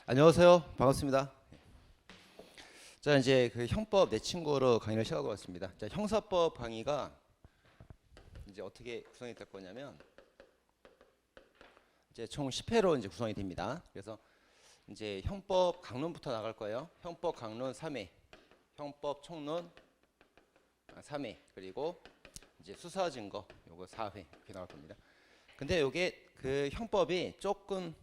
안녕하세요. 반갑습니다. 자, 이제 그 형법 내 친구로 강의를 시작하고 왔습니다. 자, 형사법 강의가 이제 어떻게 구성이 될 거냐면 이제 총 10회로 이제 구성이 됩니다. 그래서 이제 형법 강론부터 나갈 거예요. 형법 강론 3회, 형법 총론 3회, 그리고 이제 수사 증거 요거 4회 이렇게 나올 겁니다. 근데 요게 그 형법이 조금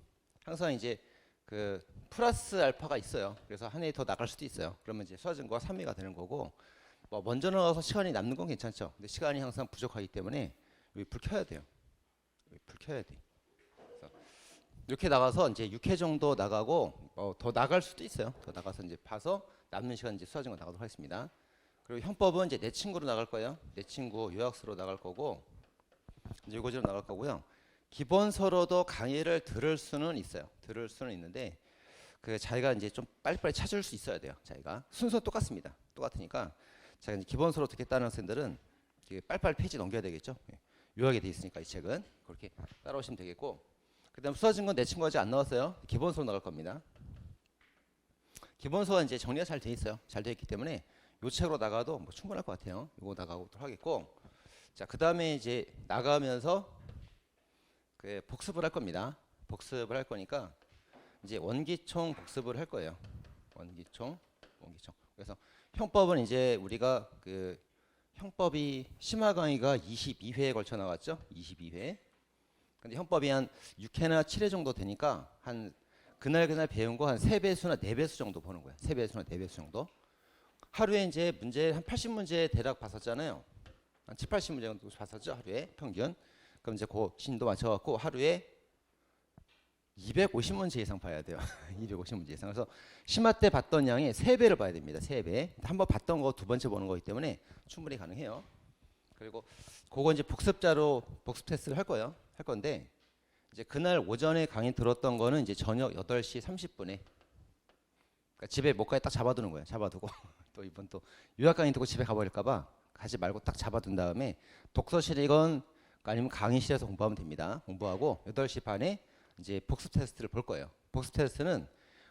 항상 이제 그 플러스 알파가 있어요. 그래서 한 해 더 나갈 수도 있어요. 그러면 이제 수사 증거가 3회가 되는 거고, 뭐 먼저 나가서 시간이 남는 건 괜찮죠. 근데 시간이 항상 부족하기 때문에 여기 불 켜야 돼요. 여기 불 켜야 돼. 그래서 이렇게 나가서 이제 6회 정도 나가고 더 나갈 수도 있어요. 더 나가서 이제 봐서 남는 시간 이제 수사 증거 나가도록 하겠습니다. 그리고 형법은 이제 내 친구로 나갈 거예요. 내 친구 요약서로 나갈 거고, 이제 요거지로 나갈 거고요. 기본서로도 강의를 들을 수는 있어요. 들을 수는 있는데 그 자기가 이제 좀 빨리빨리 찾을 수 있어야 돼요. 자기가 순서 똑같습니다. 똑같으니까 자기가 이제 기본서로 듣겠다는 학생들은 빨리빨리 페이지 넘겨야 되겠죠. 요약이 돼 있으니까 이 책은 그렇게 따라오시면 되겠고, 그다음 수사 증거 내 친구 아직 안 나왔어요. 기본서로 나갈 겁니다. 기본서가 이제 정리가 잘 돼 있어요. 잘 돼 있기 때문에 요 책으로 나가도 뭐 충분할 것 같아요. 요거 나가고 또 하겠고, 자 그다음에 이제 나가면서 그 복습을 할 겁니다. 복습을 할 거니까 이제 원기총 복습을 할 거예요. 원기총. 그래서 형법은 이제 우리가 그 형법이 심화 강의가 22회에 걸쳐 나왔죠. 22회. 근데 형법이 한 6회나 7회 정도 되니까 한 그날 배운 거 한 3배수나 4배수 정도 보는 거예요. 3배수나 4배수 정도. 하루에 이제 문제 한 80문제 대략 봤었잖아요. 한 7, 80문제 정도 봤었죠. 하루에 평균. 그럼 이제 그 신도 맞춰갖고 하루에 250문제 이상 봐야 돼요. 250문제 이상. 그래서 심화 때 봤던 양의 3배를 봐야 됩니다. 3배. 한번 봤던 거 두 번째 보는 거기 때문에 충분히 가능해요. 그리고 그거 이제 복습자로 복습 테스트를 할 거예요. 할 건데 이제 그날 오전에 강의 들었던 거는 이제 저녁 8시 30분에 그러니까 집에 못가에 딱 잡아두는 거예요. 잡아두고 또 이번 또 요약 강의 듣고 집에 가버릴까봐 가지 말고 딱 잡아둔 다음에 독서실이건 아니면 강의실에서 공부하면 됩니다. 공부하고 8시 반에 이제 복습 테스트를 볼 거예요. 복습 테스트는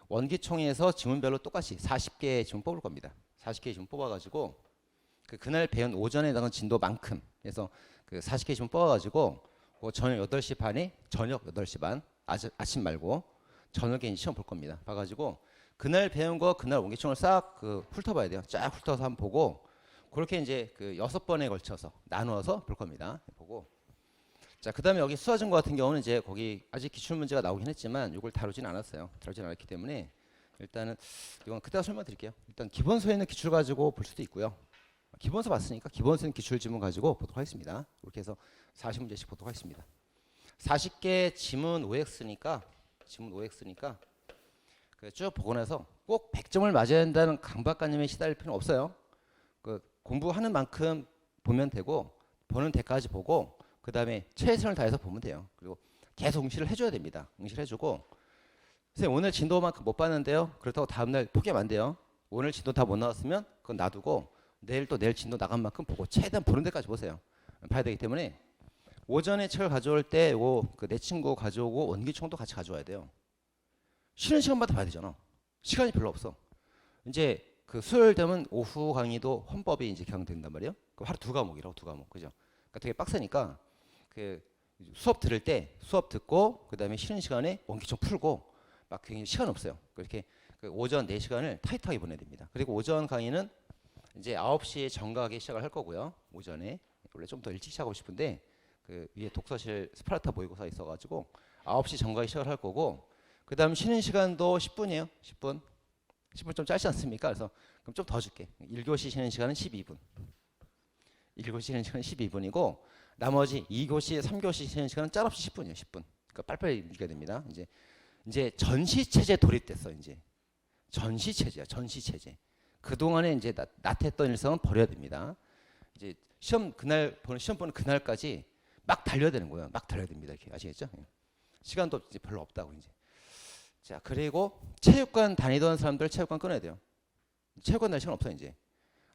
원기총에서 지문별로 똑같이 40개 지문 뽑을 겁니다. 40개 지문 뽑아가지고 그날 배운 오전에 나간 진도만큼 해서 그 40개 지문 뽑아가지고 그 저녁 8시 반에 저녁 8시 반 아침 말고 저녁에 시험 볼 겁니다. 봐가지고 그날 배운 거 그날 원기총을 싹 그 훑어봐야 돼요. 쫙 훑어서 한번 보고 그렇게 이제 그 6번에 걸쳐서 나누어서 볼 겁니다. 보고 자, 그 다음에 여기 수사 증거 같은 경우는 이제 거기 아직 기출문제가 나오긴 했지만 이걸 다루진 않았어요. 다루진 않았기 때문에 일단은 이건 그때가 설명드릴게요. 일단 기본서에 있는 기출 가지고 볼 수도 있고요. 기본서 봤으니까 기본서 있는 기출 지문 가지고 보도록 하겠습니다. 이렇게 해서 40문제씩 보도록 하겠습니다. 40개 지문 OX니까 그 쭉 보고 나서 꼭 100점을 맞아야 한다는 강박관념에 시달릴 필요는 없어요. 그 공부하는 만큼 보면 되고 보는 데까지 보고 그 다음에 최선을 다해서 보면 돼요. 그리고 계속 응시를 해줘야 됩니다. 응시를 해주고 선생님 오늘 진도만큼 못 봤는데요. 그렇다고 다음날 포기하면 안 돼요. 오늘 진도 다 못 나왔으면 그건 놔두고 내일 진도 나간 만큼 보고 최대한 보는 데까지 보세요. 봐야 되기 때문에 오전에 책을 가져올 때 그 내 친구 가져오고 원기총도 같이 가져와야 돼요. 쉬는 시간마다 봐야 되잖아. 시간이 별로 없어. 이제 그 수요일 되면 오후 강의도 헌법이 이제 개강된단 말이에요. 그럼 하루 2과목이라고 2과목. 그죠? 그러니까 되게 빡세니까 그 수업 들을 때 수업 듣고 그다음에 쉬는 시간에 원기총 풀고 막 굉장히 시간 없어요. 그렇게 그 오전 4시간을 타이트하게 보내야 됩니다. 그리고 오전 강의는 이제 9시에 정각하게 시작을 할 거고요. 오전에 원래 좀 더 일찍 시작하고 싶은데 그 위에 독서실 스파르타 모의고사 있어가지고 9시 정각에 시작을 할 거고 그다음 쉬는 시간도 10분이에요. 10분 좀 짧지 않습니까? 그래서 그럼 좀 더 줄게. 1교시 쉬는 시간은 12분. 1교시 쉬는 시간은 12분이고 나머지 2교시, 3교시 쉬는 시간은 짤없이 10분이에요. 10분. 그러니까 빨리빨리 읽어야 됩니다. 이제 전시체제 돌입됐어. 이제 전시체제야. 전시체제. 그동안에 이제 나태했던 일상은 버려야 됩니다. 이제 시험 보는 그날까지 막 달려야 되는 거예요. 막 달려야 됩니다. 이렇게 아시겠죠? 시간도 이제 별로 없다고 이제. 자, 그리고 체육관 다니던 사람들 체육관 끊어야 돼요. 체육관 날 시간 없어 이제.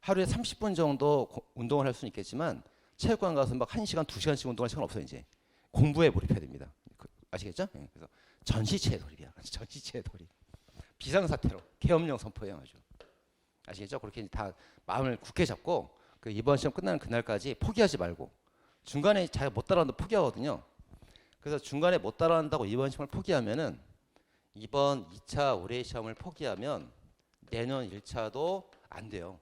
하루에 30분 정도 운동을 할 수는 있겠지만 체육관 가서 막 1시간, 2시간씩 운동할 시간 없어요 이제. 공부에 몰입해야 됩니다. 아시겠죠? 그래서 전시체 돌입이야. 전시체 돌입. 비상사태로 계엄령 선포해요. 아주 아시겠죠? 그렇게 이제 다 마음을 굳게 잡고 그 이번 시험 끝나는 그날까지 포기하지 말고 중간에 자기가 못 따라한다고 포기하거든요. 그래서 중간에 못 따라한다고 이번 시험을 포기하면은 이번 2차 올해 시험을 포기하면 내년 1차도 안 돼요.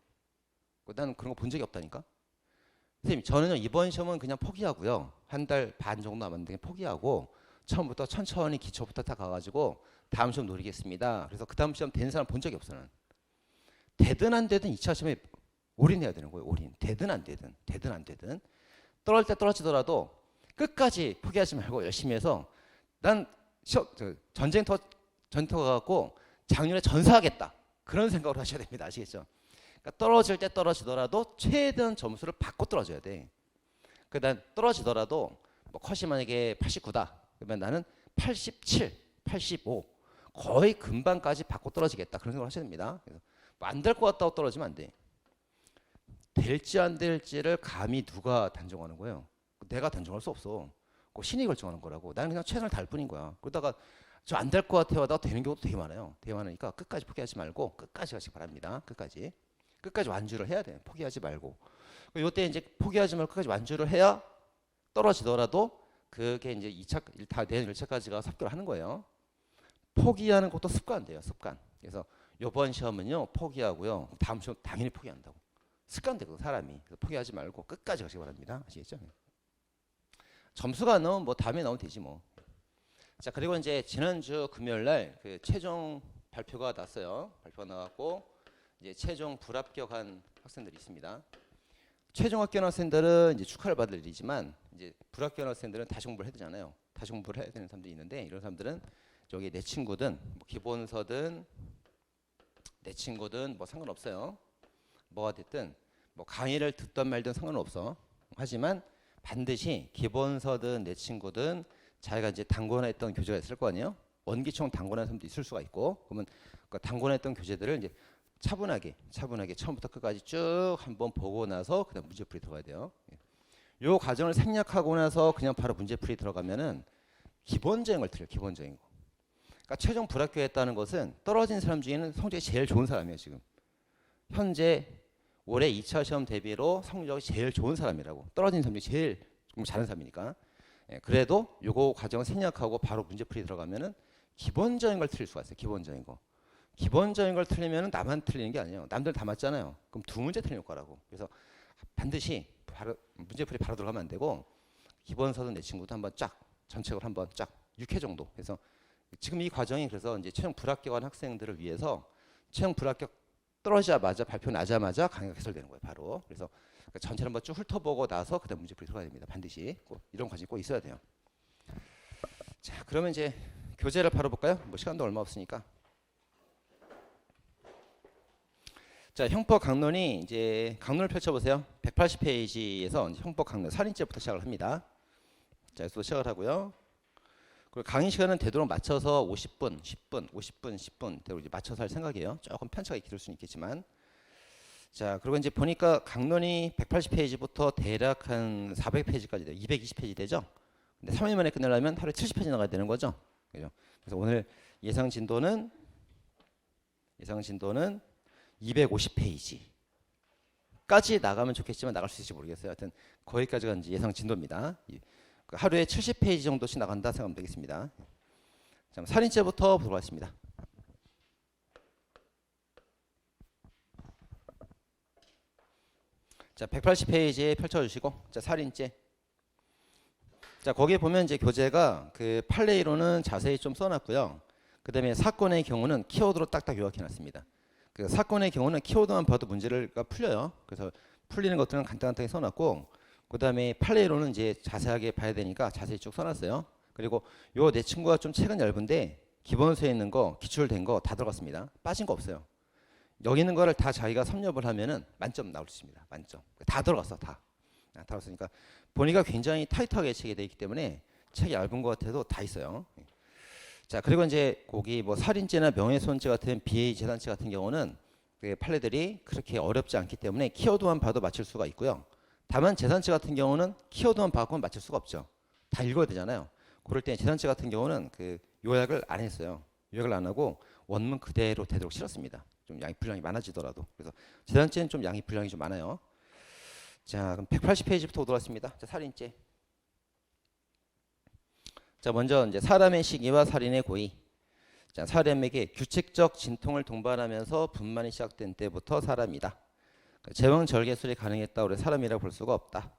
나는 그런 거 본 적이 없다니까. 선생님 저는요 이번 시험은 그냥 포기하고요. 한 달 반 정도 남았는데 포기하고 처음부터 천천히 기초부터 다 가가지고 다음 시험 노리겠습니다. 그래서 그 다음 시험 된 사람 본 적이 없어요. 되든 안 되든 2차 시험에 올인해야 되는 거예요. 올인. 되든 안 되든 떨어질 때 떨어지더라도 끝까지 포기하지 말고 열심히 해서 난 전쟁터 가갖고 작년에 전사하겠다 그런 생각으로 하셔야 됩니다. 아시겠죠? 그러니까 떨어질 때 떨어지더라도 최대한 점수를 받고 떨어져야 돼. 난 떨어지더라도 뭐 컷이 만약에 89다 그러면 나는 87, 85 거의 금방까지 받고 떨어지겠다 그런 생각을 하셔야 됩니다. 안 될 것 같다고 떨어지면 안 돼. 될지 안 될지를 감히 누가 단정하는 거예요? 내가 단정할 수 없어. 신이 결정하는 거라고. 나는 그냥 최선을 다할 뿐인 거야. 그러다가 저 안 될 것 같아요 하다가 되는 경우도 되게 많아요. 되게 많으니까 끝까지 포기하지 말고 끝까지 가시기 바랍니다. 끝까지 완주를 해야 돼요. 포기하지 말고. 이때 이제 포기하지 말고 끝까지 완주를 해야 떨어지더라도 그게 이제 2차 다 내년 1차까지가 섭격을 하는 거예요. 포기하는 것도 습관돼요. 습관. 그래서 이번 시험은요 포기하고요. 다음 시험 당연히 포기한다고. 습관되고 사람이. 그래서 포기하지 말고 끝까지 가시기 바랍니다. 아시겠죠? 점수가 안 나오면 뭐 다음에 나오면 되지 뭐. 자 그리고 이제 지난주 금요일 날 그 최종 발표가 났어요. 발표가 나왔고 이제 최종 불합격한 학생들이 있습니다. 최종 합격한 학생들은 이제 축하를 받을 일이지만 이제 불합격한 학생들은 다시 공부를 해야 되잖아요. 다시 공부를 해야 되는 사람들이 있는데 이런 사람들은 저기 내 친구든 뭐 기본서든 내 친구든 뭐 상관없어요. 뭐가 됐든 뭐 강의를 듣던 말든 상관없어. 하지만 반드시 기본서든 내 친구든 자기가 이제 단권했던 교재가 있을 거 아니에요. 원기총 단권한 사람도 있을 수가 있고 그러면 그 단권했던 교재들을 이제 차분하게 처음부터 끝까지 쭉 한번 보고 나서 그다음 문제풀이 들어가야 돼요. 요 과정을 생략하고 나서 그냥 바로 문제풀이 들어가면은 기본적인 걸 틀려요. 기본적인 거. 그러니까 최종 불합격했다는 것은 떨어진 사람 중에는 성적이 제일 좋은 사람이에요. 지금 현재 올해 2차 시험 대비로 성적이 제일 좋은 사람이라고. 떨어진 사람이 제일 잘하는 사람이니까. 그래도 요거 과정을 생략하고 바로 문제풀이 들어가면은 기본적인 걸 틀릴 수가 있어요. 기본적인 거. 기본적인 걸 틀리면 나만 틀리는 게 아니에요. 남들 다 맞잖아요. 그럼 두 문제 틀릴 거라고. 그래서 반드시 바로 문제풀이 바로 들어가면 안 되고 기본서든 내 친구도 한번 쫙 전체적으로 한번 쫙 6회 정도 해서 지금 이 과정이 그래서 이제 최종 불합격한 학생들을 위해서 최종 불합격 떨어지자마자 발표 나자마자 강의가 개설되는 거예요. 바로. 그래서 전체를 한번 쭉 훑어보고 나서 그다음 문제풀이 들어가야 됩니다. 반드시 꼭 이런 과정이 꼭 있어야 돼요. 자, 그러면 이제 교재를 바로 볼까요? 뭐 시간도 얼마 없으니까. 자, 형법 강론이 이제 강론을 펼쳐보세요. 180페이지에서 형법 강론 살인죄부터 시작을 합니다. 자, 여기서 시작을 하고요. 그리고 강의 시간은 되도록 맞춰서 50분, 10분, 50분, 10분 대로 이제 맞춰서 할 생각이에요. 조금 편차가 있을 수는 있겠지만. 자, 그리고 이제 보니까 강론이 180페이지부터 대략 한 400페이지까지 돼요. 220페이지 되죠? 근데 3일 만에 끝내려면 하루에 70페이지 나가야 되는 거죠? 그죠? 그래서 오늘 예상 진도는 250페이지까지 나가면 좋겠지만 나갈 수 있을지 모르겠어요. 하여튼 거기까지가 이제 예상 진도입니다. 하루에 70페이지 정도씩 나간다 생각하면 되겠습니다. 자, 살인죄부터 보도록 하겠습니다. 자, 180페이지에 펼쳐주시고, 자, 살인죄. 자, 거기에 보면 이제 교재가 그 판례이론은 자세히 좀 써놨고요. 그 다음에 사건의 경우는 키워드로 딱딱 요약해놨습니다. 그 사건의 경우는 키워드만 봐도 문제가 풀려요. 그래서 풀리는 것들은 간단하게 써놨고, 그 다음에 판례이론은 이제 자세하게 봐야 되니까 자세히 쭉 써놨어요. 그리고 요 내 친구가 좀 책은 얇은데 기본서에 있는 거, 기출된 거 다 들어갔습니다. 빠진 거 없어요. 여기 있는 거를 다 자기가 섭렵을 하면은 만점 나올 수 있습니다. 만점. 다 들어갔어, 다. 다 들어갔으니까 보니까 굉장히 타이트하게 책이 되어 있기 때문에 책이 얇은 것 같아도 다 있어요. 자, 그리고 이제 거기 뭐 살인죄나 명예훼손죄 같은 비해 재산죄 같은 경우는 그 판례들이 그렇게 어렵지 않기 때문에 키워드만 봐도 맞출 수가 있고요. 다만 재산죄 같은 경우는 키워드만 봐고 맞출 수가 없죠. 다 읽어야 되잖아요. 그럴 때 재산죄 같은 경우는 그 요약을 안 했어요. 요약을 안 하고 원문 그대로 되도록 실었습니다. 좀 양이 분량이 많아지더라도. 그래서 재단죄는 좀 양이 분량이 좀 많아요. 자, 그럼 180페이지부터 오도록 하겠습니다. 자, 살인죄. 자, 먼저 이제 사람의 시기와 살인의 고의. 자, 사람에게 규칙적 진통을 동반하면서 분만이 시작된 때부터 사람이다. 제왕절개술이 가능했다고 그래 사람이라고 볼 수가 없다.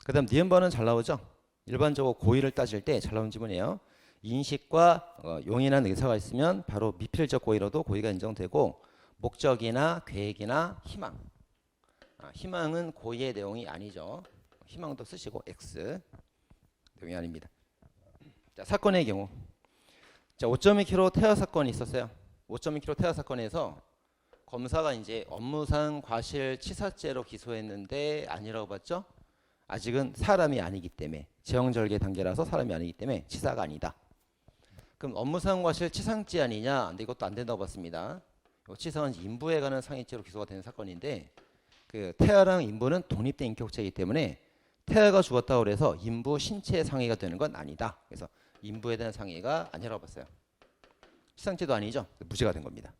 그다음 니은번은 잘 나오죠. 일반적으로 고의를 따질 때 잘 나오는 지문이에요. 인식과 용인한 의사가 있으면 바로 미필적 고의로도 고의가 인정되고 목적이나 계획이나 희망. 희망은 고의의 내용이 아니죠. 희망도 쓰시고 X 내용이 아닙니다. 자, 사건의 경우. 자, 5.2kg 태아 사건이 있었어요. 5.2kg 태아 사건에서 검사가 이제 업무상 과실치사죄로 기소했는데 아니라고 봤죠? 아직은 사람이 아니기 때문에 제왕절개 단계라서 사람이 아니기 때문에 치사가 아니다. 그럼 업무상 과실치상죄 아니냐? 근데 이것도 안 된다고 봤습니다. 치사는 인부에 관한 상해죄로 기소가 되는 사건인데 그 태아랑 인부는 독립된 인격체이기 때문에 태아가 죽었다고 그래서 인부 신체 상해가 되는 건 아니다. 그래서 인부에 대한 상해가 아니라고 봤어요. 치상죄도 아니죠. 무죄가 된 겁니다.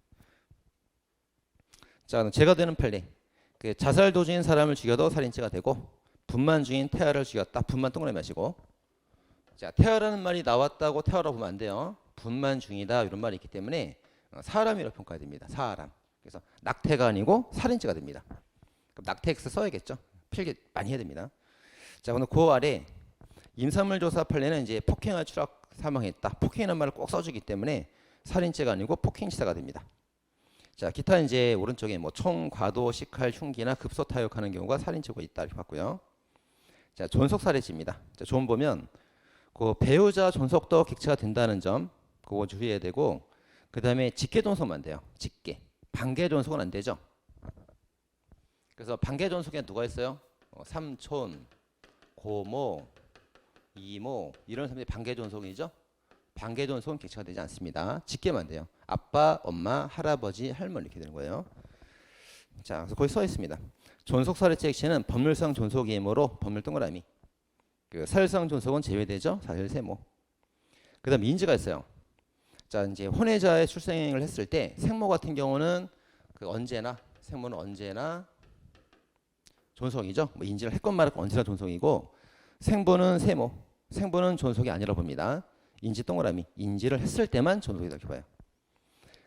자, 죄가 되는 판례. 그 자살 도중인 사람을 죽여도 살인죄가 되고 분만 중인 태아를 죽였다. 분만 동그라미 하시고. 자, 태아라는 말이 나왔다고 태아라고 보면 안 돼요. 분만 중이다 이런 말이 있기 때문에 사람이라고 평가해야 됩니다. 사람. 그래서 낙태가 아니고 살인죄가 됩니다. 그럼 낙태 X 써야겠죠. 필기 많이 해야 됩니다. 자, 오늘 그 아래 임산물 조사 판례는 이제 폭행을 추락 사망했다. 폭행이라는 말을 꼭 써주기 때문에 살인죄가 아니고 폭행치사가 됩니다. 자, 기타 이제 오른쪽에 뭐 총, 과도, 식할, 흉기나 급소 타격하는 경우가 살인죄가 있다 이렇게 봤고요. 자, 존속살해죄입니다. 자, 좀 보면 그 배우자 존속도 객체가 된다는 점 그거 주의해야 되고 그 다음에 직계 존속만 돼요. 직계. 반계 존속은 안 되죠. 그래서 반계 존속에 누가 있어요? 삼촌, 고모, 이모 이런 사람들이 반계 존속이죠. 반계 존속은 객체가 되지 않습니다. 직계만 돼요. 아빠, 엄마, 할아버지, 할머니 이렇게 되는 거예요. 자, 그래서 거기 써 있습니다. 존속살해죄 객체는 법률상 존속이므로 법률 동그라미. 그 사실상 존속은 제외되죠. 사실 세모. 그다음 인지가 있어요. 자, 이제 혼외자의 출생을 했을 때 생모 같은 경우는 그 언제나 생모는 언제나 존속이죠. 뭐 인지를 했건 말했건 언제나 존속이고 생부는 세모. 생부는 존속이 아니라 봅니다. 인지 동그라미. 인지를 했을 때만 존속이다 이렇게 봐요.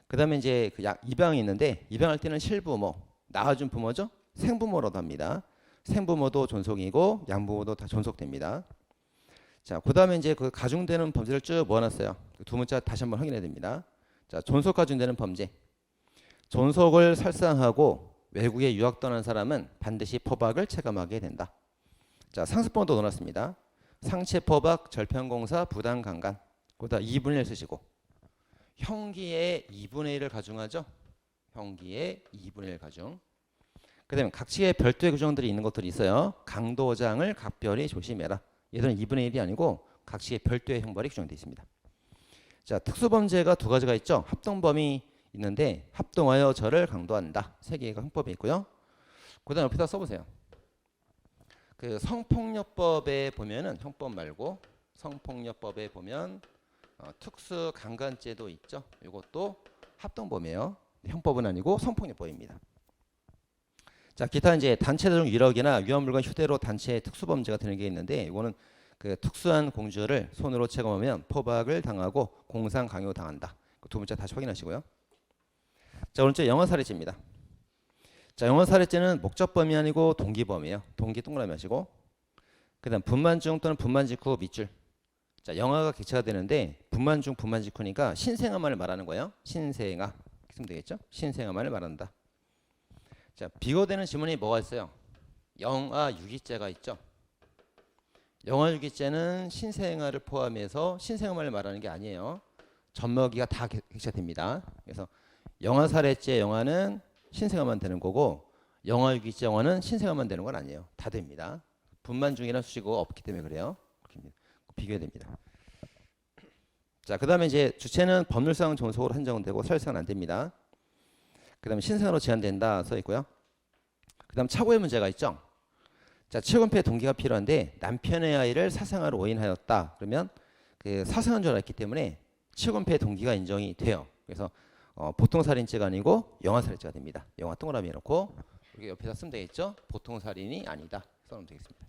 그다음에 이제 그 입양이 있는데 입양할 때는 실부모, 낳아준 부모죠. 생부모라도 합니다. 생부모도 존속이고 양부모도 다 존속됩니다. 자, 그다음에 이제 그 가중되는 범죄를 쭉 모아놨어요. 두 문자 다시 한번 확인해야 됩니다. 자, 존속 가중되는 범죄. 존속을 살상하고 외국에 유학 떠난 사람은 반드시 포박을 체감하게 된다. 자, 상습범도 넣어놨습니다. 상체 포박, 절편공사, 부당강간. 거기다 2분의 1 쓰시고 형기의 2분의 1을 가중하죠. 형기의 2분의 1 가중. 그 다음에 각지의 별도의 규정들이 있는 것들이 있어요. 강도장을 각별히 조심해라. 얘들은 2분의 1이 아니고 각지의 별도의 형벌이 규정되어 있습니다. 자, 특수범죄가 두 가지가 있죠. 합동범이 있는데 합동하여 저를 강도한다. 세 개가 형법에 있고요. 그 다음에 옆에다 써보세요. 그 성폭력법에 보면은 형법 말고 성폭력법에 보면 특수강간죄도 있죠. 이것도 합동범이에요. 형법은 아니고 성폭력법입니다. 자, 기타 이제 단체적 위력이나 위험물건 휴대로 단체의 특수범죄가 되는 게 있는데 이거는 그 특수한 공주를 손으로 체감하면 포박을 당하고 공상 강요 당한다. 두 문자 다시 확인하시고요. 자, 오른쪽 영화살해죄입니다. 자, 영화살해죄는 목적범이 아니고 동기범이에요. 동기 동그라미 하시고 그다음 분만 중 또는 분만 직후 밑줄. 자, 영화가 객체가 되는데 분만 중 분만 직후니까 신생아만을 말하는 거예요. 신생아 이렇게 쓰면 되겠죠. 신생아만을 말한다. 자, 비교되는 지문이 뭐가 있어요? 영아 유기죄가 있죠. 영아 유기죄는 신생아를 포함해서 신생아만을 말하는 게 아니에요. 젖먹이가 다 객체됩니다. 그래서 영아 살해죄 영아는 신생아만 되는 거고 영아 유기죄 영아는 신생아만 되는 건 아니에요. 다 됩니다. 분만 중이라는 수식어가 없기 때문에 그래요. 비교해야 됩니다. 자, 그 다음에 이제 주체는 법률상 존속으로 한정되고 사실상은 안 됩니다. 그 다음에 신생아로 제한된다 써 있고요. 그 다음 착오의 문제가 있죠. 자, 치욕은폐 동기가 필요한데 남편의 아이를 사생아로 오인하였다. 그러면 그 사생한 줄 알았기 때문에 치욕은폐 동기가 인정이 돼요. 그래서 보통 살인죄가 아니고 영아 살인죄가 됩니다. 영아 동그라미 해놓고 이렇게 옆에다 쓰면 되겠죠. 보통 살인이 아니다. 써놓으면 되겠습니다.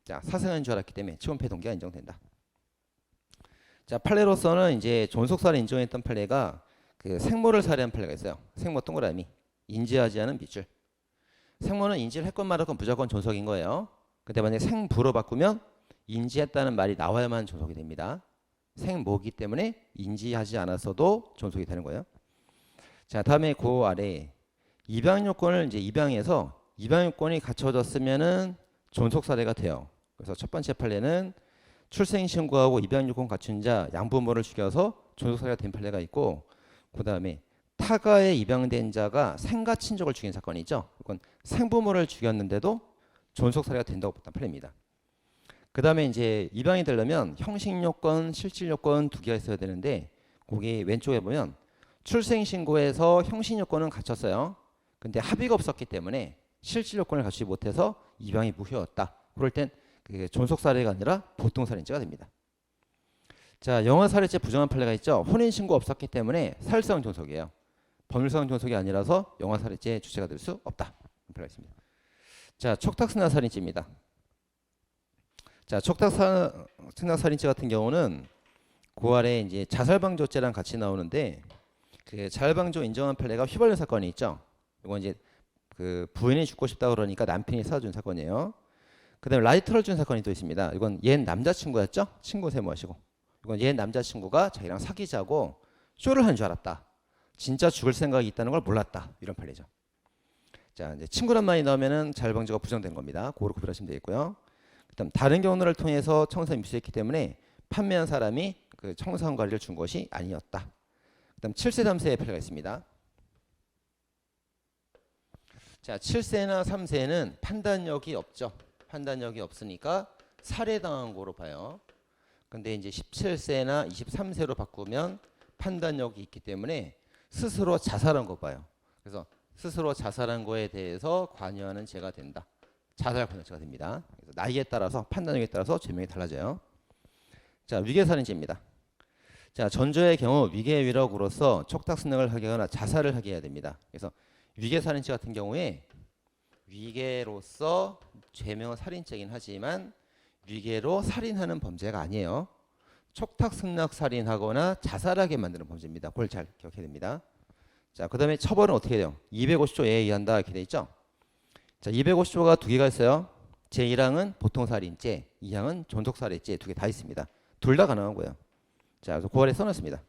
자, 사생아인 줄 알았기 때문에 치권폐해 동기가 인정된다. 자, 판례로서는 이제 존속살인 인정했던 판례가 그 생모를 살해한 판례가 있어요. 생모 동그라미 인지하지 않은 밑줄. 생모는 인지를 했건 말았건 무조건 존속인 거예요. 근데 만약에 생부로 바꾸면 인지했다는 말이 나와야만 존속이 됩니다. 생모기 때문에 인지하지 않았어도 존속이 되는 거예요. 자, 다음에 그 아래 입양 요건을 이제 입양해서 입양 요건이 갖춰졌으면은 존속 사례가 돼요. 그래서 첫 번째 판례는 출생 신고하고 입양 요건 갖춘 자 양부모를 죽여서 존속 사례가 된 판례가 있고, 그 다음에 타가에 입양된 자가 생가 친족을 죽인 사건이죠. 이건 생부모를 죽였는데도 존속 사례가 된다고 봤던 판례입니다. 그 다음에 이제 입양이 되려면 형식 요건, 실질 요건 두 개가 있어야 되는데, 거기 왼쪽에 보면 출생 신고에서 형식 요건은 갖췄어요. 근데 합의가 없었기 때문에 실질 요건을 갖추지 못해서 입양이 무효였다. 그럴 땐 그게 존속 사례가 아니라 보통 살인죄가 됩니다. 자, 영아 살인죄 부정한 판례가 있죠. 혼인 신고 없었기 때문에 사실상 존속이에요. 법률상 존속이 아니라서 영아 살인죄 주체가 될 수 없다. 판례가 있습니다. 자, 촉탁승낙 살인죄입니다. 자, 촉탁승낙 살인죄 같은 경우는 그 아래 이제 자살방조죄랑 같이 나오는데, 그 자살방조 인정한 판례가 휘발유 사건이 있죠. 이건 이제 그 부인이 죽고 싶다 그러니까 남편이 사준 사건이에요. 그다음에 라이터를 준 사건이 또 있습니다. 이건 옛 남자친구였죠. 친구 세모하시고. 이건 옛 남자친구가 자기랑 사귀자고 쇼를 한 줄 알았다. 진짜 죽을 생각이 있다는 걸 몰랐다. 이런 판례죠. 자, 이제 친구란 말이 나오면은 자살방조가 부정된 겁니다. 그거로 구별하시면 되겠고요. 그다음 다른 경로를 통해서 청산 미수했기 때문에 판매한 사람이 그 청산 관리를 준 것이 아니었다. 그다음 7세 3세의 판례가 있습니다. 자, 7세나 3세는 판단력이 없죠. 판단력이 없으니까 살해당한 거로 봐요. 근데 이제 17세나 23세로 바꾸면 판단력이 있기 때문에 스스로 자살한 거 봐요. 그래서 스스로 자살한 거에 대해서 관여하는 죄가 된다. 자살 관여죄가 됩니다. 그래서 나이에 따라서 판단력에 따라서 죄명이 달라져요. 자, 위계살인죄입니다. 자, 전조의 경우 위계 위력으로서 촉탁승낙을 하게 하거나 자살을 하게 해야 됩니다. 그래서 위계살인죄 같은 경우에 위계로서 죄명은 살인죄이긴 하지만 위계로 살인하는 범죄가 아니에요. 촉탁승낙 살인하거나 자살하게 만드는 범죄입니다. 그걸 잘 기억해야 됩니다. 자, 그 다음에 처벌은 어떻게 돼요? 250조에 의한다 이렇게 돼 있죠. 자, 250조가 두 개가 있어요. 제1항은 보통살인죄, 2항은 존속살인죄 두 개 다 있습니다. 둘 다 가능한 거예요. 자, 그래서 9월에 써놨습니다.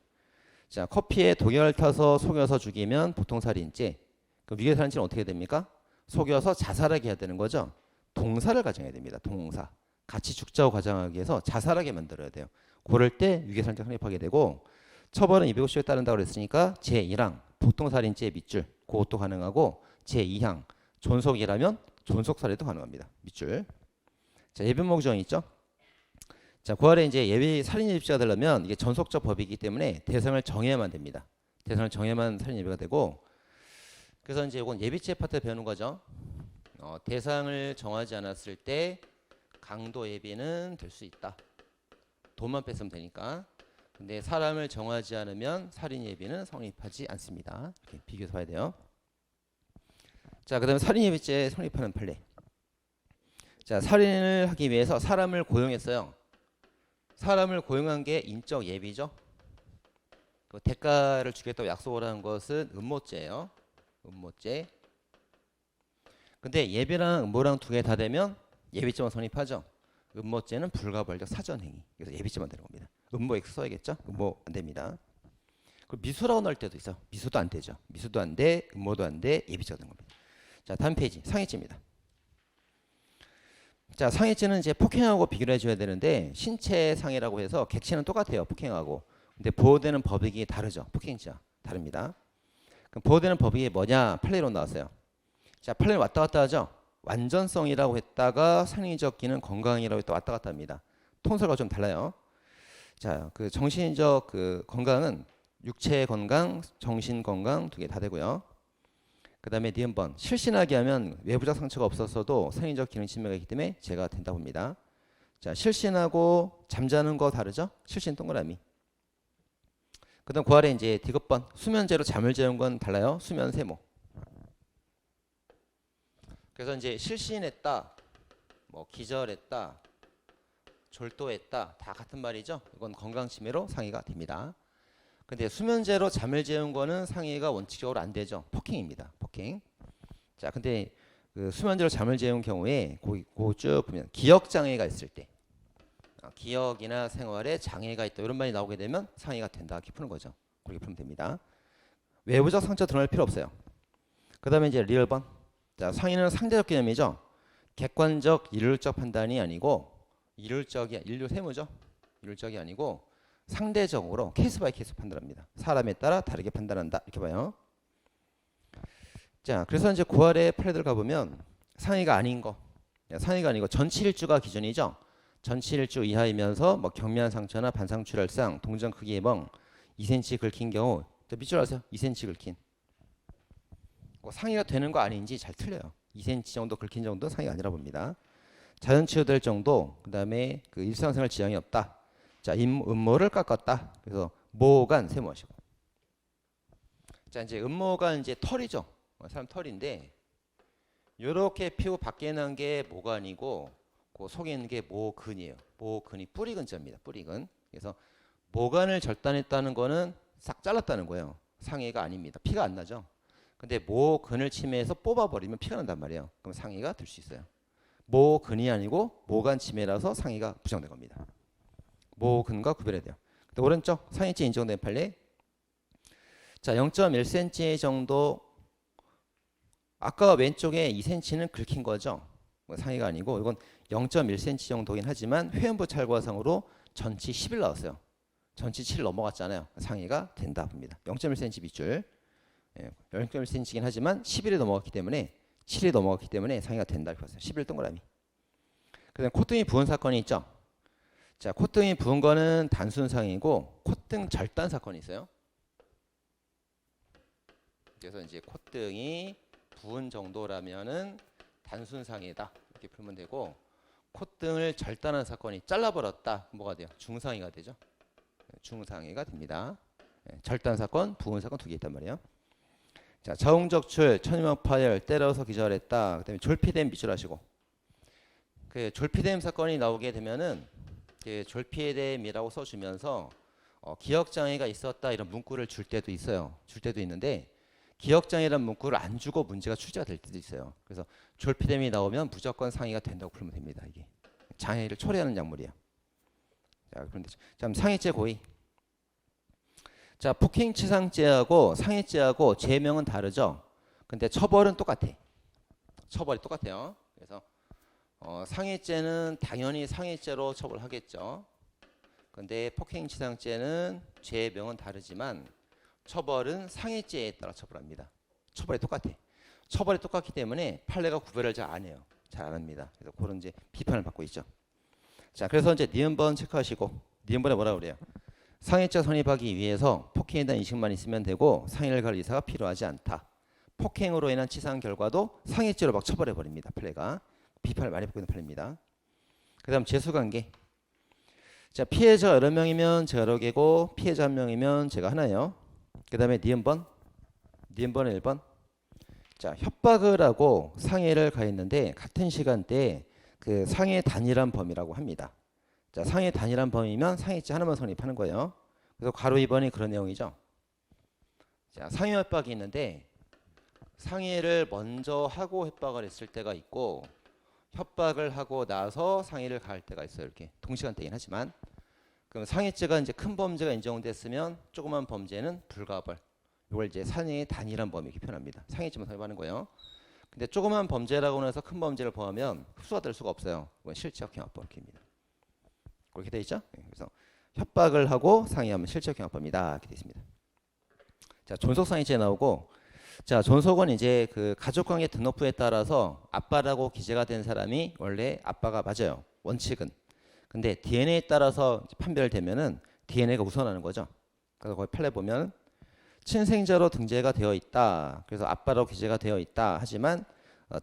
자, 커피에 독약을 타서 속여서 죽이면 보통살인죄. 그 위계살인죄는 어떻게 됩니까? 속여서 자살하게 해야 되는 거죠. 동사를 가정해야 됩니다. 동사. 같이 죽자고 가정하기 위해서 자살하게 만들어야 돼요. 그럴 때 위계살인죄가 성립하게 되고, 처벌은 250조에 따른다고 그랬으니까 제1항 보통살인죄 밑줄 그것도 가능하고, 제2항 존속이라면 존속살해도 가능합니다. 밑줄. 자, 예비모 규정이 있죠. 자, 그 아래 이제 예비 살인 예비죄가 되려면 이게 전속적 법이기 때문에 대상을 정해야만 됩니다. 대상을 정해야만 살인 예비가 되고, 그래서 이제 이건 예비죄 파트 배우는 거죠. 대상을 정하지 않았을 때 강도 예비는 될 수 있다. 돈만 뺐으면 되니까. 근데 사람을 정하지 않으면 살인 예비는 성립하지 않습니다. 이렇게 비교해서 봐야 돼요. 자, 그다음에 살인 예비죄 성립하는 판례. 자, 살인을 하기 위해서 사람을 고용했어요. 사람을 고용한 게 인적 예비죠. 그 대가를 주겠다고 약속을 한 것은 음모죄예요. 음모죄. 근데 예비랑 음모랑 두 개 다 되면 예비죄만 성립하죠. 음모죄는 불가벌적 사전행위. 그래서 예비죄만 되는 겁니다. 음모 X 써야겠죠? 음모 안 됩니다. 그리고 미수라고 넣을 때도 있어요. 미수도 안 되죠. 미수도 안 돼, 음모도 안 돼, 예비죄가 되는 겁니다. 자, 다음 페이지 상해죄입니다. 자, 상해죄는 이제 폭행하고 비교를 해줘야 되는데, 신체 상해라고 해서 객체는 똑같아요. 폭행하고. 근데 보호되는 법익이 다르죠. 폭행죄와 다릅니다. 그럼 보호되는 법익이 뭐냐? 판례로 나왔어요. 자, 판례 왔다 갔다 하죠. 완전성이라고 했다가 상리적 기능 건강이라고 했다 왔다 갔다 합니다. 통설과 좀 달라요. 자, 그 정신적 그 건강은 육체 건강, 정신 건강 두 개 다 되고요. 그 다음에 니은번 실신하게 하면 외부적 상처가 없었어도 상인적 기능 침해가 있기 때문에 죄가 된다고 봅니다. 자, 실신하고 잠자는 거 다르죠? 실신 동그라미. 그다음 그 아래 이제 디귿번 수면제로 잠을 재운 건 달라요. 수면 세모. 그래서 이제 실신했다, 뭐 기절했다, 졸도했다 다 같은 말이죠. 이건 건강 침해로 상해가 됩니다. 근데 수면제로 잠을 재운 거는 상해가 원칙적으로 안 되죠. 폭행입니다. 폭행. 자, 근데 그 수면제로 잠을 재운 경우에 쭉 보면 기억 장애가 있을 때, 기억이나 생활에 장애가 있다 이런 말이 나오게 되면 상해가 된다 이렇게 푸는 거죠. 그렇게 풀면 됩니다. 외부적 상처 드러날 필요 없어요. 그다음에 이제 리얼번. 자, 상해는 상대적 개념이죠. 객관적 일률적 판단이 아니고 일률 세무죠. 일률적이 아니고 상대적으로 케이스 바이 케이스 판단합니다. 사람에 따라 다르게 판단한다 이렇게 봐요. 자, 그래서 이제 9할의 판례들 가보면 상해가 아닌 거, 상해가 아니고 전치일주가 기준이죠. 전치일주 이하이면서 뭐 경미한 상처나 반상출혈상, 동전 크기의 멍, 2cm 긁힌 경우, 밑줄 아세요? 2cm 긁힌. 상해가 되는 거 아닌지 잘 틀려요. 2cm 정도 긁힌 정도 상해가 아니라 봅니다. 자연 치유될 정도, 그다음에 그 일상생활 지장이 없다. 자, 음모를 깎았다. 그래서 모간 세모하시고. 자, 이제 음모가 이제 털이죠. 사람 털인데 요렇게 피부 밖에 난 게 모간이고 그 속에 있는 게 모근이에요. 모근이 뿌리근자입니다. 뿌리근. 그래서 모간을 절단했다는 거는 싹 잘랐다는 거예요. 상해가 아닙니다. 피가 안 나죠. 근데 모근을 침해해서 뽑아버리면 피가 난단 말이에요. 그럼 상해가 될 수 있어요. 모근이 아니고 모간 침해라서 상해가 부정된 겁니다. 모근과 구별해야 돼요. 근데 오른쪽 상해죄 인정된 판례. 자, 0.1cm 정도. 아까 왼쪽에 2cm는 긁힌 거죠. 상해가 아니고 이건 0.1cm 정도긴 하지만 회음부 찰과상으로 전치 10일 나왔어요. 전치 7 넘어갔잖아요. 상해가 된다 봅니다. 0.1cm 밑줄. 0.1cm이긴 하지만 11이 넘어갔기 때문에 7이 넘어갔기 때문에 상해가 된다 이렇게 봤어요. 11 동그라미. 그다음 콧등이 부은 사건이 있죠. 자, 콧등이 부은 거는 단순 상해이고 콧등 절단 사건이 있어요. 그래서 이제 콧등이 부은 정도라면은 단순 상해다 이렇게 풀면 되고, 콧등을 절단한 사건이 잘라버렸다 뭐가 돼요? 중상해가 되죠. 중상해가 됩니다. 절단 사건, 부은 사건 두 개 있단 말이에요. 자, 자웅적출, 천유막 파열, 때려서 기절했다. 그다음에 졸피뎀 밑줄하시고. 그 졸피뎀 사건이 나오게 되면은 그 졸피뎀이라고 써주면서 기억 장애가 있었다 이런 문구를 줄 때도 있어요. 줄 때도 있는데 기억 장애라는 문구를 안 주고 문제가 출제가 될 때도 있어요. 그래서 졸피뎀이 나오면 무조건 상해가 된다고 풀면 됩니다. 이게 장애를 초래하는 약물이에요. 자, 그런데 참 상해죄 고의. 자, 폭행치상죄하고 상해죄하고 죄명은 다르죠. 근데 처벌은 똑같아. 처벌이 똑같아요. 그래서 상해죄는 당연히 상해죄로 처벌하겠죠. 근데 폭행치상죄는 죄명은 다르지만 처벌은 상해죄에 따라 처벌합니다. 처벌이 똑같아. 처벌이 똑같기 때문에 판례가 구별을 잘 안 해요. 잘 안 합니다. 그래서 그런 이제 비판을 받고 있죠. 자, 그래서 이제 니은번 체크하시고, 니은번에 뭐라 그래요? 상해죄 성립하기 위해서 폭행에 대한 인식만 있으면 되고 상해를 갈 의사가 필요하지 않다. 폭행으로 인한 치상 결과도 상해죄로 막 처벌해 버립니다. 판례가 비판을 많이 받고 있는 판례입니다. 그다음 재수관계. 자, 피해자 여러 명이면 제가 여러 개고 피해자 한 명이면 제가 하나예요. 그다음에 니은번, 니은번은 1번. 자, 협박을 하고 상해를 가했는데 같은 시간대에 그 상해 단일한 범위라고 합니다. 자, 상해 단일한 범위면 상해죄 하나만 성립하는 거예요. 그래서 괄호 2번이 그런 내용이죠. 자, 상해 협박이 있는데 상해를 먼저 하고 협박을 했을 때가 있고 협박을 하고 나서 상해를 가할 때가 있어요. 이렇게 동시간대긴 하지만 그럼 상해죄가 이제 큰 범죄가 인정됐으면 조그만 범죄는 불가벌. 이걸 이제 상해의 단일한 범위 이렇게 표현합니다. 상해죄만 성립하는 거예요. 근데 조그만 범죄라고 해서 큰 범죄를 범하면 흡수가 될 수가 없어요. 이건 실체적경합범입니다. 그렇게 돼 있죠? 그래서 협박을 하고 상해하면 실체적경합범이다 이렇게 돼 있습니다. 자, 존속상해죄 나오고, 자, 존속은 이제 그 가족관계 등록부에 따라서 아빠라고 기재가 된 사람이 원래 아빠가 맞아요. 원칙은. 근데 DNA에 따라서 판별되면은 DNA가 우선하는 거죠. 그래서 거기 판례 보면 친생자로 등재가 되어 있다. 그래서 아빠라고 기재가 되어 있다. 하지만